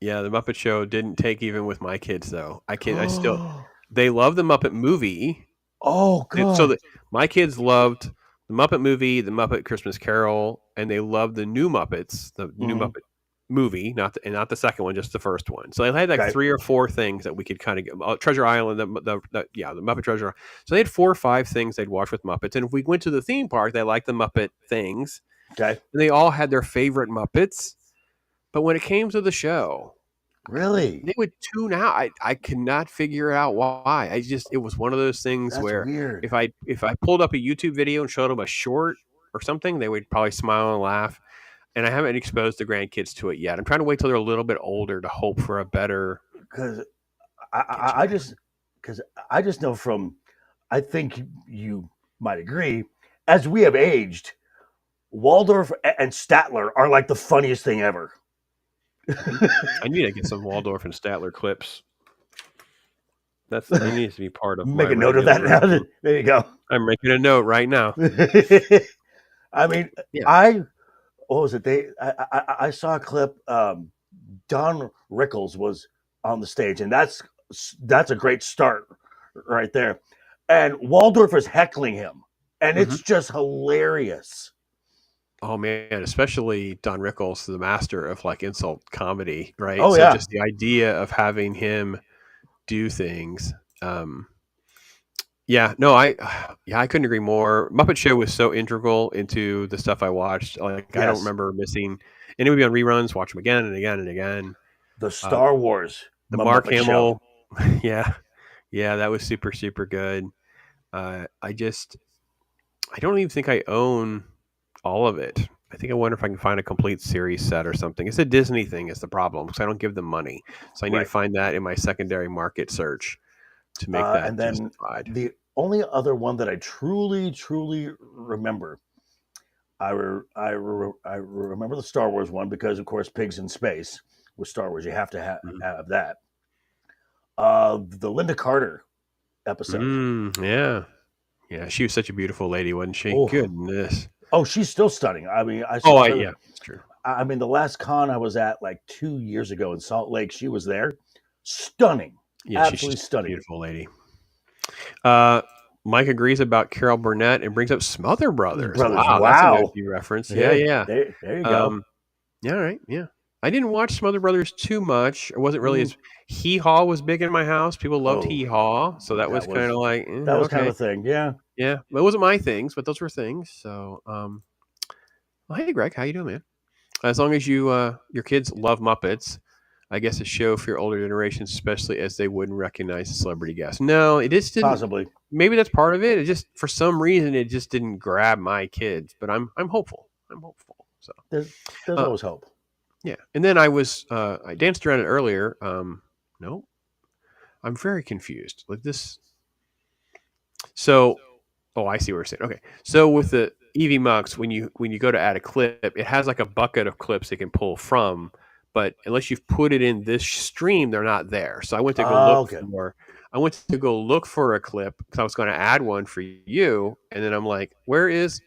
Yeah, the Muppet Show didn't take even with my kids though. They love the Muppet movie. Oh God. So my kids loved the Muppet movie, the Muppet Christmas Carol, and they loved the new Muppets, the new Muppet movie, not the second one, just the first one. So they had like 3 or 4 things that we could kind of get. Treasure Island, the Muppet Treasure. So they had 4 or 5 things they'd watch with Muppets. And if we went to the theme park, they liked the Muppet things. Okay. And they all had their favorite Muppets. But when it came to the show, really, they would tune out. I cannot figure out why. It was one of those things where weird. if I pulled up a YouTube video and showed them a short or something, they would probably smile and laugh. And I haven't exposed the grandkids to it yet. I'm trying to wait till they're a little bit older to hope for a better. Because I just know from, I think you might agree, as we have aged, Waldorf and Statler are like the funniest thing ever. I need to get some Waldorf and Statler clips. That needs to be part of. Make a note of that now. There you go. I'm making a note right now. I mean, yeah. What was it? I saw a clip. Don Rickles was on the stage, and that's a great start right there. And Waldorf is heckling him, and it's just hilarious. Oh man, especially Don Rickles, the master of like insult comedy, right? Oh, so yeah. Just the idea of having him do things. I couldn't agree more. Muppet Show was so integral into the stuff I watched. Like I don't remember missing, and it would be on reruns. Watch them again and again and again. The Star Wars, the Mark Muppet Hamill, Show. yeah, that was super super good. I don't even think I own all of it. I think I wonder if I can find a complete series set or something. It's a Disney thing is the problem because I don't give them money, so I need to find that in my secondary market search to make that. And then justified. The only other one that I truly remember, I remember the Star Wars one because of course Pigs in Space with Star Wars, you have to have that. The Linda Carter episode. Yeah, she was such a beautiful lady, wasn't she? Oh. Goodness. Oh, she's still stunning. I mean, it's true. I mean, the last con I was at like 2 years ago in Salt Lake, she was there. Stunning. Yeah, absolutely she's stunning. Beautiful lady. Mike agrees about Carol Burnett and brings up Smother Brothers. Wow. That's a new reference. Yeah. There you go. Yeah, all right. Yeah. I didn't watch Smother Brothers too much. It wasn't really as Hee Haw was big in my house. People loved Hee Haw. So that was kind of like that was kind of a thing. Yeah. Yeah. Well, it wasn't my things, but those were things. So well, hey Greg, how you doing, man? As long as you your kids love Muppets, I guess a show for your older generations, especially as they wouldn't recognize the celebrity guest. No, it just didn't. Possibly. Maybe that's part of it. It just for some reason it just didn't grab my kids. But I'm hopeful. So there's always hope. Yeah, and then I danced around it earlier. No, I'm very confused. Like this. So, I see what you're saying. Okay, so with the EV Mux, when you go to add a clip, it has like a bucket of clips it can pull from. But unless you've put it in this stream, they're not there. So I went to go look for. I went to go look for a clip because I was going to add one for you, and then I'm like, where is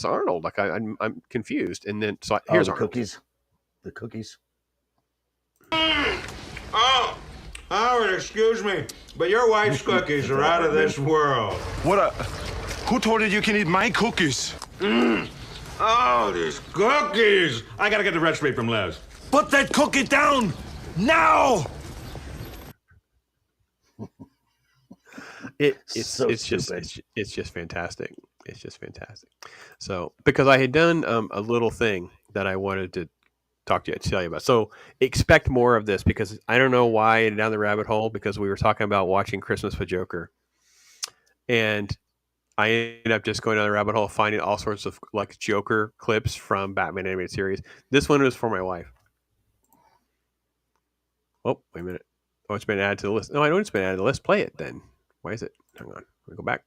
Arnold? Like I'm confused. And then here's the Arnold. cookies. The cookies. Oh, Howard, excuse me, but your wife's cookies are out of this world. Who told you you can eat my cookies? Oh, these cookies! I gotta get the recipe from Les. Put that cookie down now! It's just fantastic. It's just fantastic. So because I had done a little thing that I wanted to tell you about. So expect more of this because I don't know why I ended down the rabbit hole because we were talking about watching Christmas with Joker, and I ended up just going down the rabbit hole, finding all sorts of like Joker clips from Batman animated series. This one was for my wife. Oh, wait a minute. Oh, it's been added to the list. No, I know it's been added to the list. Play it then. Why is it? Hang on. Let me go back.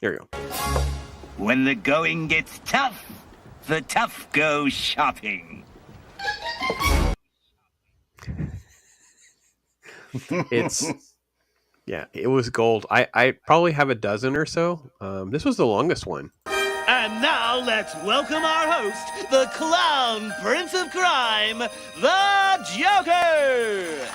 There we go. When the going gets tough, the tough go shopping. It was gold. I probably have a dozen or so. This was the longest one. And now let's welcome our host, the clown prince of crime, the Joker!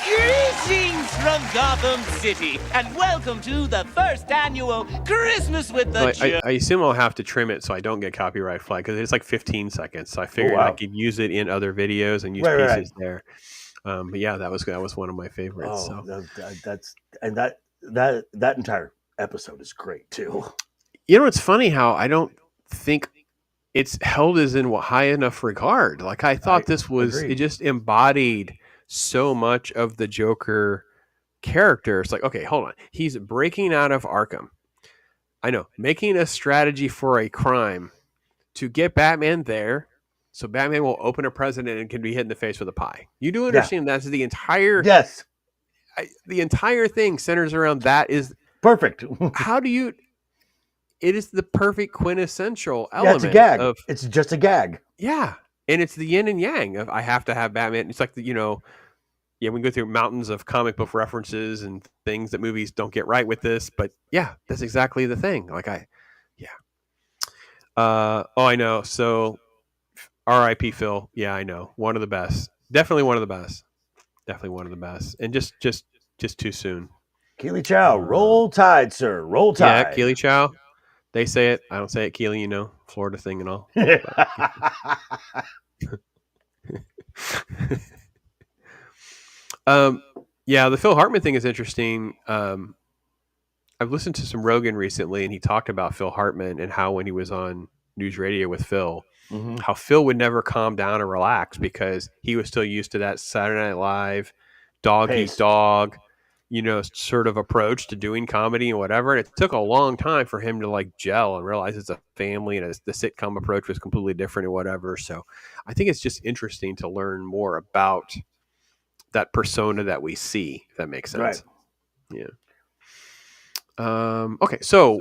Greetings from Gotham City, and welcome to the first annual Christmas with the Joker. I assume I'll have to trim it so I don't get copyright flag because it's like 15 seconds. So I figured I could use it in other videos and use pieces there. But yeah, that was one of my favorites. That entire episode is great too. You know, it's funny how I don't think it's held as in high enough regard. Like I thought it just embodied so much of the Joker character. It's like, okay, hold on. He's breaking out of Arkham. I know, making a strategy for a crime to get Batman there. So Batman will open a present and can be hit in the face with a pie. You do understand that's the entire the entire thing centers around that is perfect. How do you? It is the perfect quintessential element. Yeah, it's a gag. It's just a gag. Yeah, and it's the yin and yang of I have to have Batman. It's like we go through mountains of comic book references and things that movies don't get right with this, but yeah, that's exactly the thing. I know. So. R.I.P. Phil. Yeah, I know. One of the best. Definitely one of the best. And just too soon. Keely Chow, roll tide, sir. Roll tide. Yeah, Keely Chow. They say it. I don't say it. Keely, Florida thing and all. The Phil Hartman thing is interesting. I've listened to some Rogan recently, and he talked about Phil Hartman and how when he was on News Radio with Phil, how Phil would never calm down or relax because he was still used to that Saturday Night Live, dog eat dog, sort of approach to doing comedy and whatever. And it took a long time for him to gel and realize it's a family and the sitcom approach was completely different and whatever. So I think it's just interesting to learn more about that persona that we see, if that makes sense. Right. Yeah. Okay. So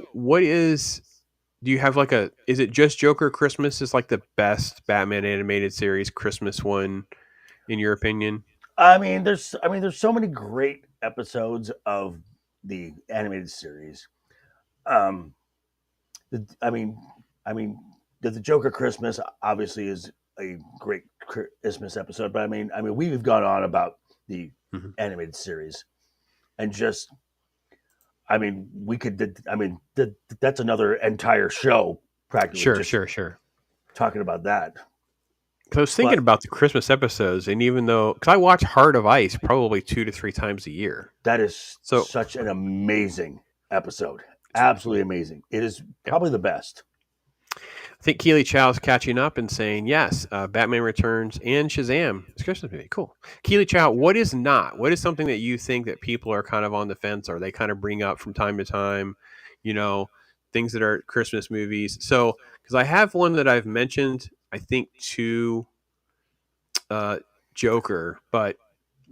do you have is it just Joker Christmas is the best Batman animated series Christmas one in your opinion? There's so many great episodes of the animated series. The Joker Christmas obviously is a great Christmas episode, but we've gone on about the animated series and just we could. That's another entire show, practically. Sure. Talking about that. Because I was thinking about the Christmas episodes, and even though, because I watch Heart of Ice probably 2 to 3 times a year. That is such an amazing episode. Absolutely amazing. It is probably the best. I think Keely Chow's catching up and saying, yes, Batman Returns and Shazam. It's Christmas movie. Cool. Keely Chow, what is something that you think that people are kind of on the fence or they kind of bring up from time to time, things that are Christmas movies? So, because I have one that I've mentioned, I think, to Joker, but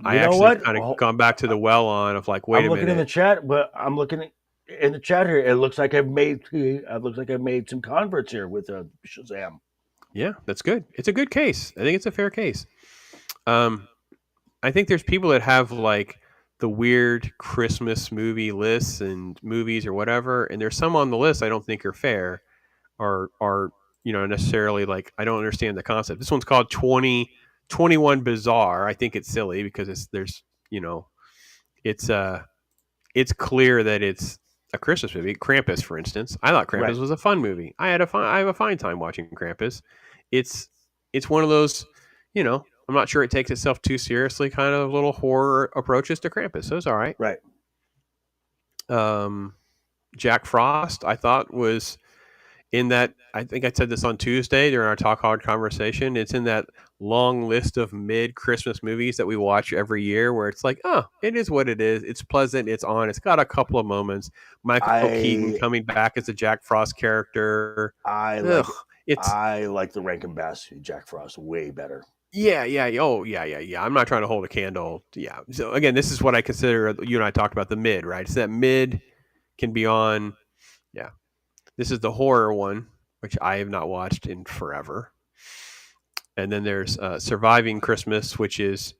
I actually kind of gone back to the well on of wait a minute. I'm looking in the chat, but I'm looking in the chat here. It looks like I've made some converts here with Shazam. Yeah, that's good. It's a good case. I think it's a fair case. I think there's people that have the weird Christmas movie lists and movies or whatever, and there's some on the list I don't think are fair, or are necessarily like I don't understand the concept. This one's called 2021 Bizarre. I think it's silly because it's clear that it's a Christmas movie. Krampus, for instance, I thought Krampus was a fun movie. I have a fine time watching Krampus. It's one of those, I'm not sure it takes itself too seriously kind of little horror approaches to Krampus. So it's all right. Right. Jack Frost, I thought, was in that. I think I said this on Tuesday during our Talk Hard conversation. It's in that long list of mid-Christmas movies that we watch every year where it's like, oh, it is what it is. It's pleasant. It's on. It's got a couple of moments. Michael Keaton coming back as a Jack Frost character. I like the Rankin Bass Jack Frost way better. Yeah. Oh, yeah. I'm not trying to hold a candle. Yeah. So again, this is what I consider, you and I talked about the mid, right? So that mid can be on. Yeah. This is the horror one, which I have not watched in forever. And then there's Surviving Christmas, which is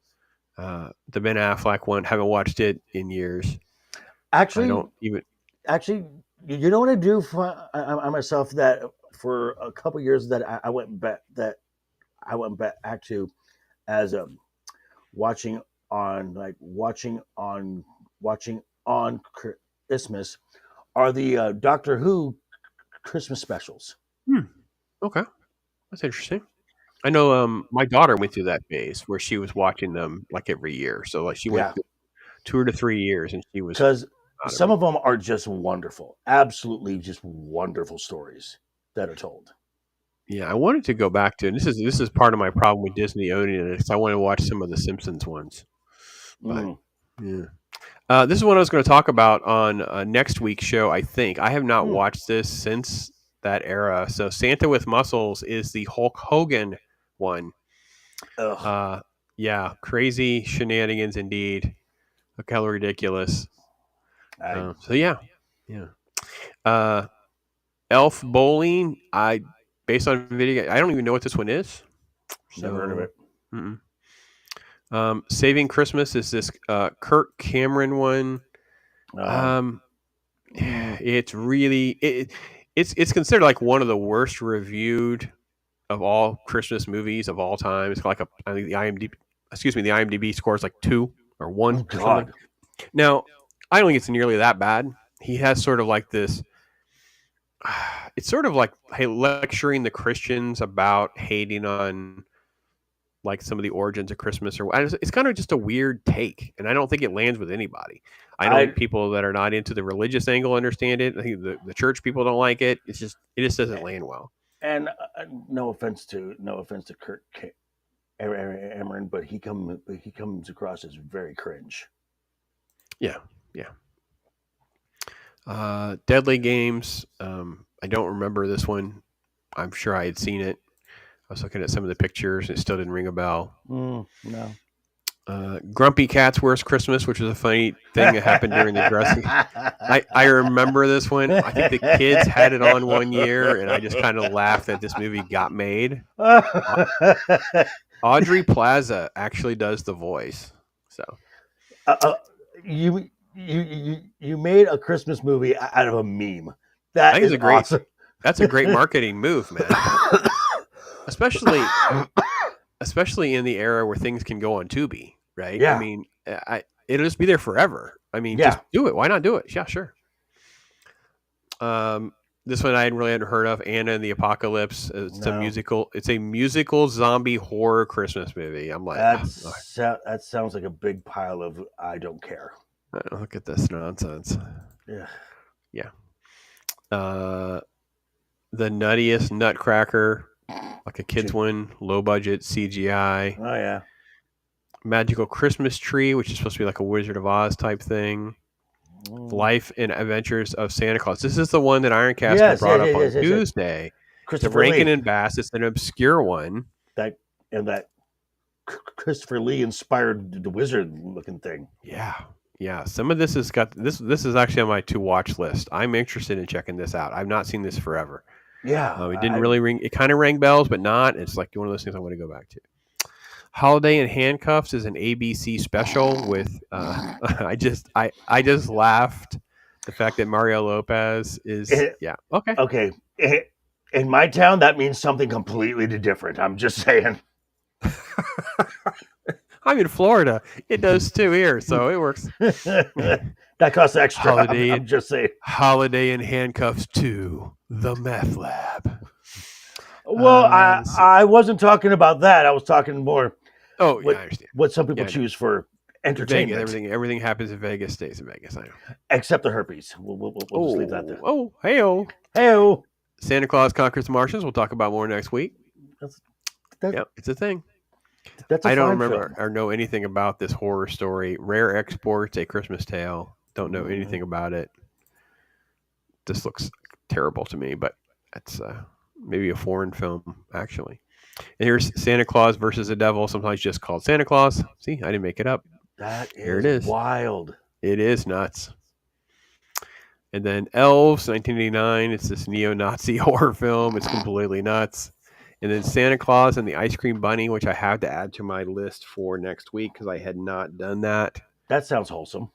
the Ben Affleck one. Haven't watched it in years. Actually, I don't even. Actually, you know what I do for I myself, that for a couple years that I went back to as watching on Christmas are the Doctor Who Christmas specials. Okay, that's interesting. I know my daughter went through that phase where she was watching them like every year. So like she went through 2 to 3 years, and she was, because some of them are just wonderful, absolutely just wonderful stories that are told. Yeah, I wanted to go back to, and this is part of my problem with Disney owning it, because I want to watch some of the Simpsons ones. But yeah, this is what I was going to talk about on next week's show. I think I have not watched this since that era. So Santa with Muscles is the Hulk Hogan one. Yeah, crazy shenanigans indeed. Look how ridiculous. So yeah. Elf Bowling. Based on video, I don't even know what this one is. Never heard of it. Saving Christmas is this Kirk Cameron one. It's really it's considered like one of the worst reviewed of all Christmas movies of all time. It's like I think the IMDb score is like 2 or 1. Oh, God. Now, I don't think it's nearly that bad. He has sort of like this. It's sort of like lecturing the Christians about hating on like some of the origins of Christmas, or it's kind of just a weird take, and I don't think it lands with anybody. I don't think people that are not into the religious angle understand it. I think the church people don't like it. It just doesn't land well. And no offense to Kirk Cameron, but he comes across as very cringe. Yeah. Deadly Games. I don't remember this one. I'm sure I had seen it. I was looking at some of the pictures and it still didn't ring a bell. No. Grumpy Cat's Worst Christmas, which was a funny thing that happened during the dressing. I remember this one. I think the kids had it on one year, and I just kind of laughed that this movie got made. Audrey Plaza actually does the voice. So, you made a Christmas movie out of a meme. That is awesome. That's a great marketing move, man. Especially in the era where things can go on Tubi, right? Yeah. I mean, it'll just be there forever. I mean, just do it. Why not do it? Yeah, sure. This one I hadn't heard of. Anna and the Apocalypse. It's a musical. It's a musical zombie horror Christmas movie. I'm like, that sounds like a big pile of I don't care. Look at this nonsense. Yeah. The Nuttiest Nutcracker, like a kid's one, low budget CGI. Oh yeah. Magical Christmas Tree, which is supposed to be like a Wizard of Oz type thing. Life and Adventures of Santa Claus. This is the one that Ironcaster brought up on Tuesday. Christopher Rankin Lee. and Bass. It's an obscure one. That Christopher Lee inspired the wizard looking thing. Yeah. Some of this has got this. This is actually on my to watch list. I'm interested in checking this out. I've not seen this forever. Yeah. It didn't really ring. It kind of rang bells, but not. It's like one of those things I want to go back to. Holiday in Handcuffs is an ABC special with. I just laughed. The fact that Mario Lopez is okay. Okay. In my town, that means something completely different. I'm just saying. I'm in Florida. It does too here, so it works. That costs extra. I'm just saying. Holiday in Handcuffs 2, The Meth Lab. Well, I wasn't talking about that. I was talking more. Oh, yeah, I understand. What some people choose for entertainment. Vegas, everything happens in Vegas stays in Vegas. I know. Except the herpes. We'll just leave that there. Oh, hey-o. Hey-o. Santa Claus Conquers the Martians. We'll talk about more next week. Yep, it's a thing. I don't remember or know anything about this horror story. Rare Exports, A Christmas Tale. Don't know anything about it. This looks terrible to me, but it's maybe a foreign film, actually. And here's Santa Claus versus the Devil, sometimes just called Santa Claus. See, I didn't make it up. Here it is. Wild. It is nuts. And then Elves, 1989. It's this neo-Nazi horror film. It's completely nuts. And then Santa Claus and the Ice Cream Bunny, which I have to add to my list for next week because I had not done that. That sounds wholesome.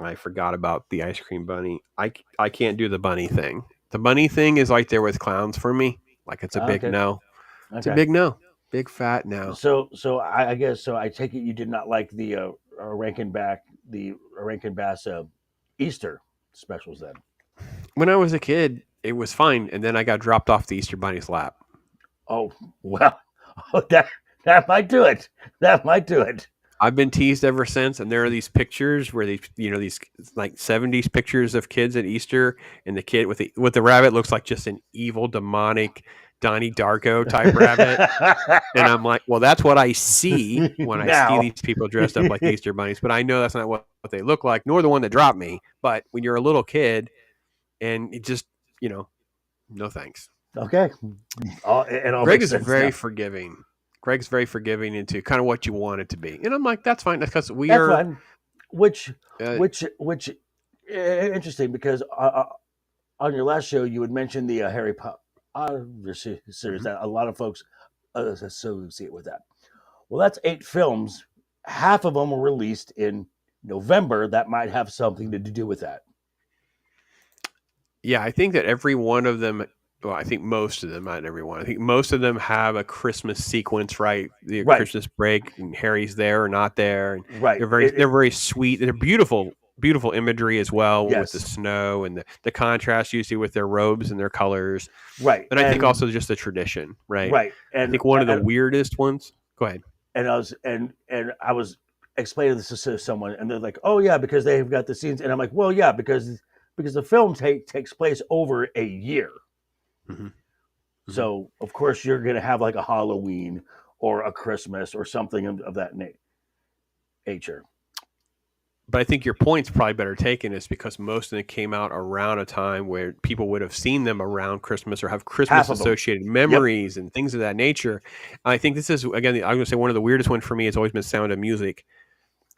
I forgot about the Ice Cream Bunny. I can't do the bunny thing. The bunny thing is like there with clowns for me. Like it's a big no. It's a big no. Big fat no. So I guess I take it you did not like the Rankin Bass Easter specials then. When I was a kid, it was fine, and then I got dropped off the Easter Bunny's lap. Oh well, that might do it. That might do it. I've been teased ever since, and there are these pictures where these like 70s pictures of kids at Easter, and the kid with the rabbit looks like just an evil, demonic Donnie Darko type rabbit. And I'm like, well, that's what I see when I see these people dressed up like Easter bunnies, but I know that's not what they look like, nor the one that dropped me. But when you're a little kid, and it just, no thanks. Okay. Greg is very forgiving. Greg's very forgiving into kind of what you want it to be, and I'm like, that's fine. That's because we are fine. Which interesting because on your last show you had mentioned the Harry Potter series that a lot of folks associate with that. Well, that's 8 films. Half of them were released in November. That might have something to do with that. Yeah, I think that every one of them. Well, I think most of them, not everyone. I think most of them have a Christmas sequence, right? The Christmas break, and Harry's there or not there. Right. They're very sweet. They're beautiful imagery as well with the snow and the contrast you see with their robes and their colors. Right. And I think also just the tradition, right? Right. And I think one of the weirdest ones. Go ahead. And I was explaining this to someone, and they're like, "Oh yeah, because they've got the scenes." And I'm like, "Well, yeah, because the film takes place over a year." Mm-hmm. So, of course, you're going to have like a Halloween or a Christmas or something of that nature. But I think your point's probably better taken is because most of them came out around a time where people would have seen them around Christmas or have Christmas-associated memories and things of that nature. I think this is, again, I'm going to say one of the weirdest ones for me has always been Sound of Music.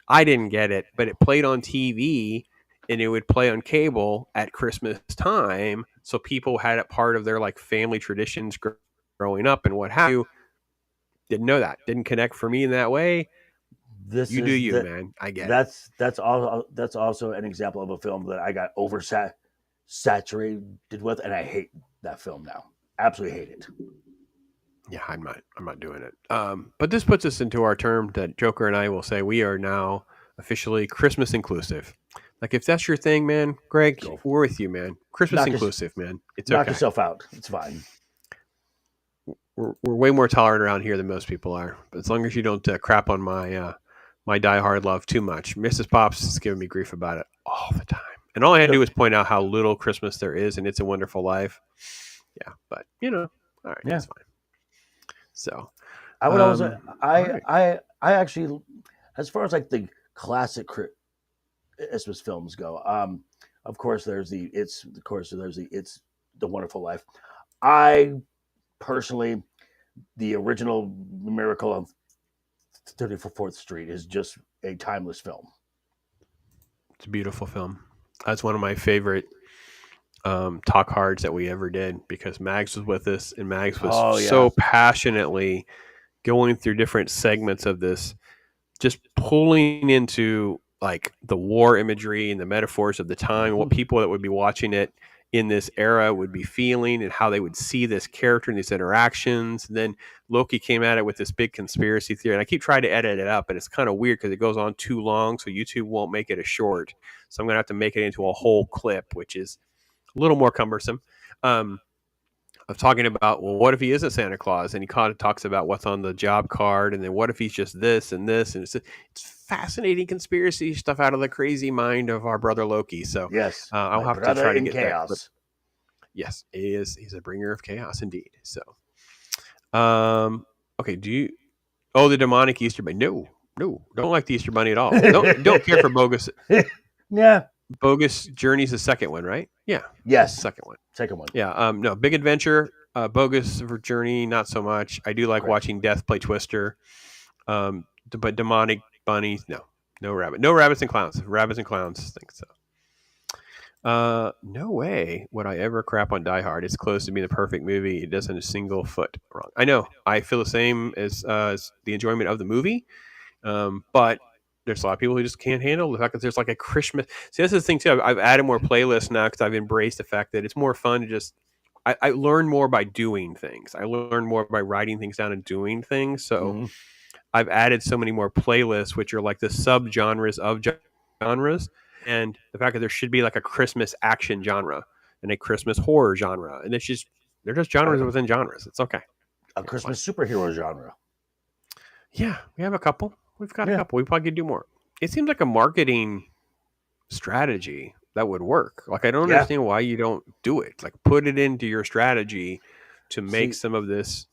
I didn't get it, but it played on TV and it would play on cable at Christmas time. So people had it part of their like family traditions growing up and what have you. Didn't know that. Didn't connect for me in that way. Man. I get it. That's also an example of a film that I got saturated with, and I hate that film now. Absolutely hate it. Yeah, I'm not doing it. But this puts us into our term that Joker and I will say we are now officially Christmas inclusive. Like if that's your thing, man, Greg, we're with you, man. Christmas inclusive, man. It's knock yourself out. It's fine. We're way more tolerant around here than most people are. But as long as you don't crap on my my diehard love too much. Mrs. Pops is giving me grief about it all the time. And all I had to do was point out how little Christmas there is and It's a Wonderful Life. Yeah, but all right, that's fine. So I would also I actually, as far as like the classic Christmas films go, of course there's the It's the Wonderful Life. I personally, the original Miracle on 34th Street is just a timeless film. It's a beautiful film. That's one of my favorite talk hards that we ever did because Mags was with us and Mags was so passionately going through different segments of this, just pulling into like the war imagery and the metaphors of the time, what people that would be watching it in this era would be feeling and how they would see this character and these interactions. And then Loki came at it with this big conspiracy theory. And I keep trying to edit it up, and it's kind of weird because it goes on too long. So YouTube won't make it a short. So I'm going to have to make it into a whole clip, which is a little more cumbersome. Of talking about, well, what if he isn't Santa Claus? And he kind of talks about what's on the job card, and then what if he's just this and this, and it's fascinating conspiracy stuff out of the crazy mind of our brother Loki. So yes, I'll have to try to get chaos. that. Yes, he's a bringer of chaos indeed. So, okay, the demonic Easter Bunny? No, don't like the Easter Bunny at all. Don't care for Bogus. Yeah. Bogus Journey's the second one, right? Yeah. Yes. Second one. Yeah. No, Big Adventure, Bogus for Journey, not so much. I do like watching Death play Twister. But Demonic Bunny, no rabbit. No rabbits and clowns. Rabbits and clowns, think so. No way would I ever crap on Die Hard. It's close to being the perfect movie. It doesn't a single foot wrong. I know. I feel the same as the enjoyment of the movie. But there's a lot of people who just can't handle the fact that there's like a Christmas. See, this is the thing too. I've added more playlists now because I've embraced the fact that it's more fun to just. I learn more by doing things. I learn more by writing things down and doing things. So I've added so many more playlists, which are like the subgenres of genres, and the fact that there should be like a Christmas action genre and a Christmas horror genre, and they're just genres within genres. It's okay. A Christmas superhero genre. Yeah, we have a couple. We've got a couple. We probably could do more. It seems like a marketing strategy that would work. Like, I don't understand why you don't do it. Like, put it into your strategy to make some of this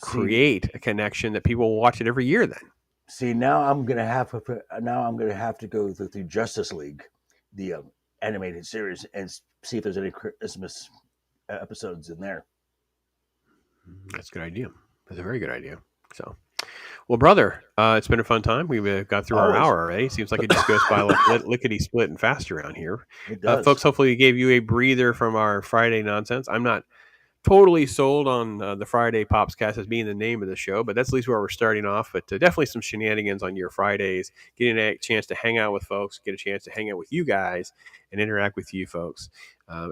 create a connection that people will watch it every year. Then, see, now I'm gonna have to go through Justice League, the animated series, and see if there's any Christmas episodes in there. That's a good idea. That's a very good idea. So. Well, brother, it's been a fun time. We've got through our hour already. Seems like it just goes by like lickety split and fast around here. It does. Folks, hopefully we gave you a breather from our Friday nonsense. I'm not totally sold on the Friday POPSCAST as being the name of the show, but that's at least where we're starting off. But definitely some shenanigans on your Fridays, getting a chance to hang out with folks, get a chance to hang out with you guys and interact with you folks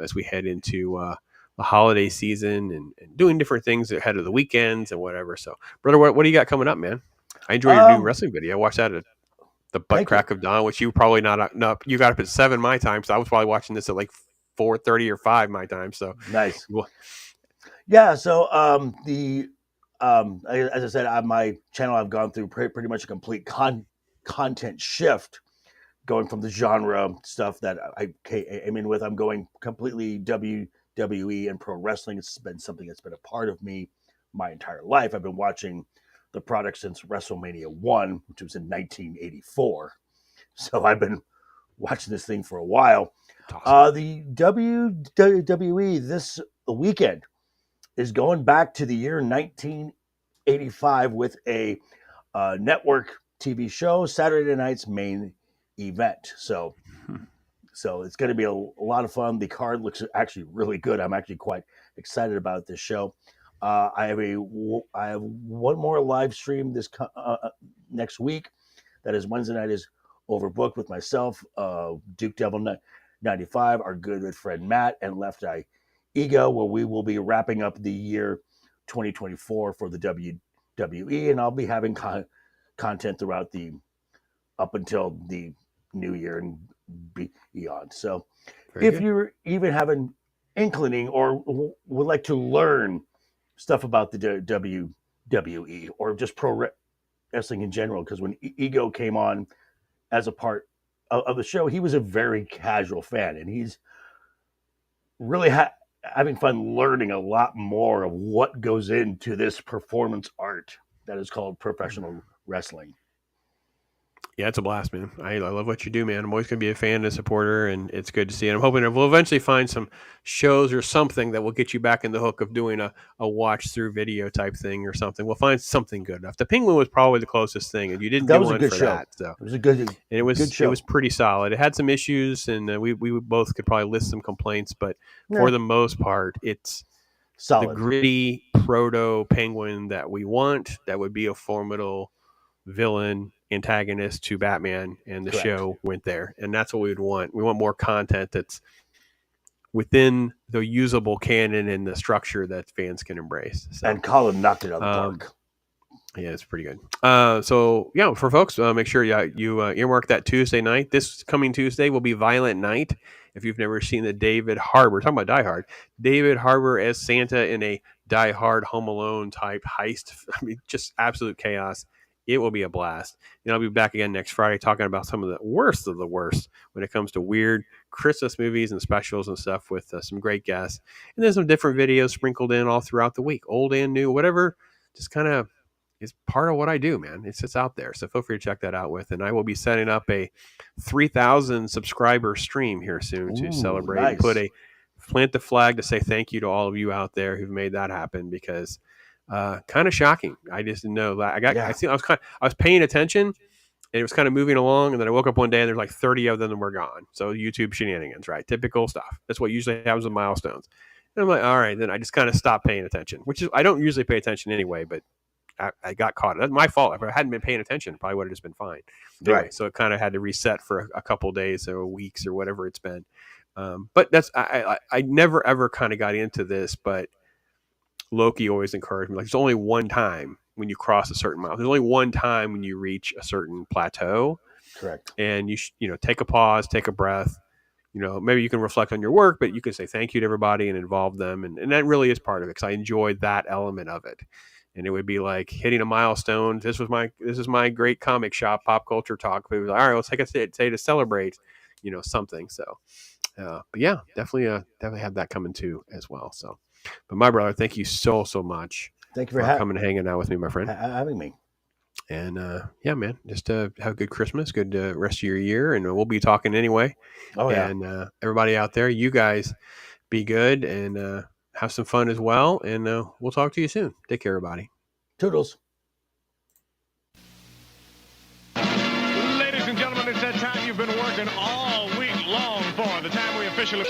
as we head into the holiday season and doing different things ahead of the weekends and whatever. So, brother, what do you got coming up, man? I enjoyed your new wrestling video. I watched that at the butt crack of dawn, which you probably not. You got up at 7 my time, so I was probably watching this at like 4:30 or 5 my time. So nice. Yeah. So as I said, on my channel, I've gone through pretty much a complete content shift, going from the genre stuff that I came in with. I'm going completely WWE and pro wrestling. It's been something that's been a part of me my entire life. I've been watching the product since WrestleMania 1, which was in 1984. So I've been watching this thing for a while. Awesome. The WWE this weekend is going back to the year 1985 with a network TV show, Saturday night's main event. So it's going to be a lot of fun. The card looks actually really good. I'm actually quite excited about this show. I have one more live stream this next week. That is Wednesday night is overbooked with myself, Duke Devil 95, our good friend Matt, and Left Eye Ego, where we will be wrapping up the year 2024 for the WWE, and I'll be having content throughout up until the new year and beyond. So if you even have an inclining or would like to learn stuff about the WWE or just pro wrestling in general, because when Ego came on as a part of the show, he was a very casual fan, and he's really having fun learning a lot more of what goes into this performance art that is called professional wrestling. Yeah, it's a blast, man. I love what you do, man. I'm always going to be a fan and a supporter, and it's good to see. And I'm hoping that we'll eventually find some shows or something that will get you back in the hook of doing a watch-through video type thing or something. We'll find something good enough. The Penguin was probably the closest thing, and you didn't do one for that. So it was a good show. It was pretty solid. It had some issues, and we both could probably list some complaints, but for the most part, it's solid. The gritty proto Penguin that we want. That would be a formidable villain antagonist to Batman, and the Correct. show went there. And that's what we would want. We want more content that's within the usable canon and the structure that fans can embrace. So, And Colin knocked it out of the park. Yeah, it's pretty good. So yeah, for folks, make sure you earmark that Tuesday night. This coming Tuesday will be Violent Night. If you've never seen the David Harbour, talking about Die Hard, David Harbour as Santa in a Die Hard Home Alone type heist. I mean, just absolute chaos. It will be a blast. And I'll be back again next Friday talking about some of the worst when it comes to weird Christmas movies and specials and stuff with some great guests. And then some different videos sprinkled in all throughout the week, old and new, whatever. Just kind of is part of what I do, man. It's just out there. So feel free to check that out with. And I will be setting up a 3,000 subscriber stream here soon to celebrate and plant the flag to say thank you to all of you out there who've made that happen, because kind of shocking. I just didn't know that. I was paying attention and it was kind of moving along. And then I woke up one day and there's like 30 of them and were gone. So YouTube shenanigans, right? Typical stuff. That's what usually happens with milestones. And I'm like, all right, then I just kind of stopped paying attention, which is, I don't usually pay attention anyway, but I got caught. That's my fault. If I hadn't been paying attention, probably would have just been fine. Anyway, Right. so it kind of had to reset for a couple days or weeks or whatever it's been. But that's I never ever kind of got into this, but Loki always encouraged me. Like, there's only one time when you cross a certain mile. There's only one time when you reach a certain plateau. Correct. And you take a pause, take a breath. Maybe you can reflect on your work, but you can say thank you to everybody and involve them, and that really is part of it, because I enjoyed that element of it. And it would be like hitting a milestone. This is my great comic shop pop culture talk. But it was like, all right, let's take a day to celebrate, something. So, but yeah, definitely have that coming too as well. So, but my brother, thank you so much. Thank you for coming and hanging out with me, my friend. Having me. And yeah, man, just have a good Christmas, good rest of your year, and we'll be talking anyway. Oh yeah. And everybody out there, you guys be good and have some fun as well. And we'll talk to you soon. Take care, everybody. Toodles. Ladies and gentlemen, it's that time you've been working all week long for. The time we officially...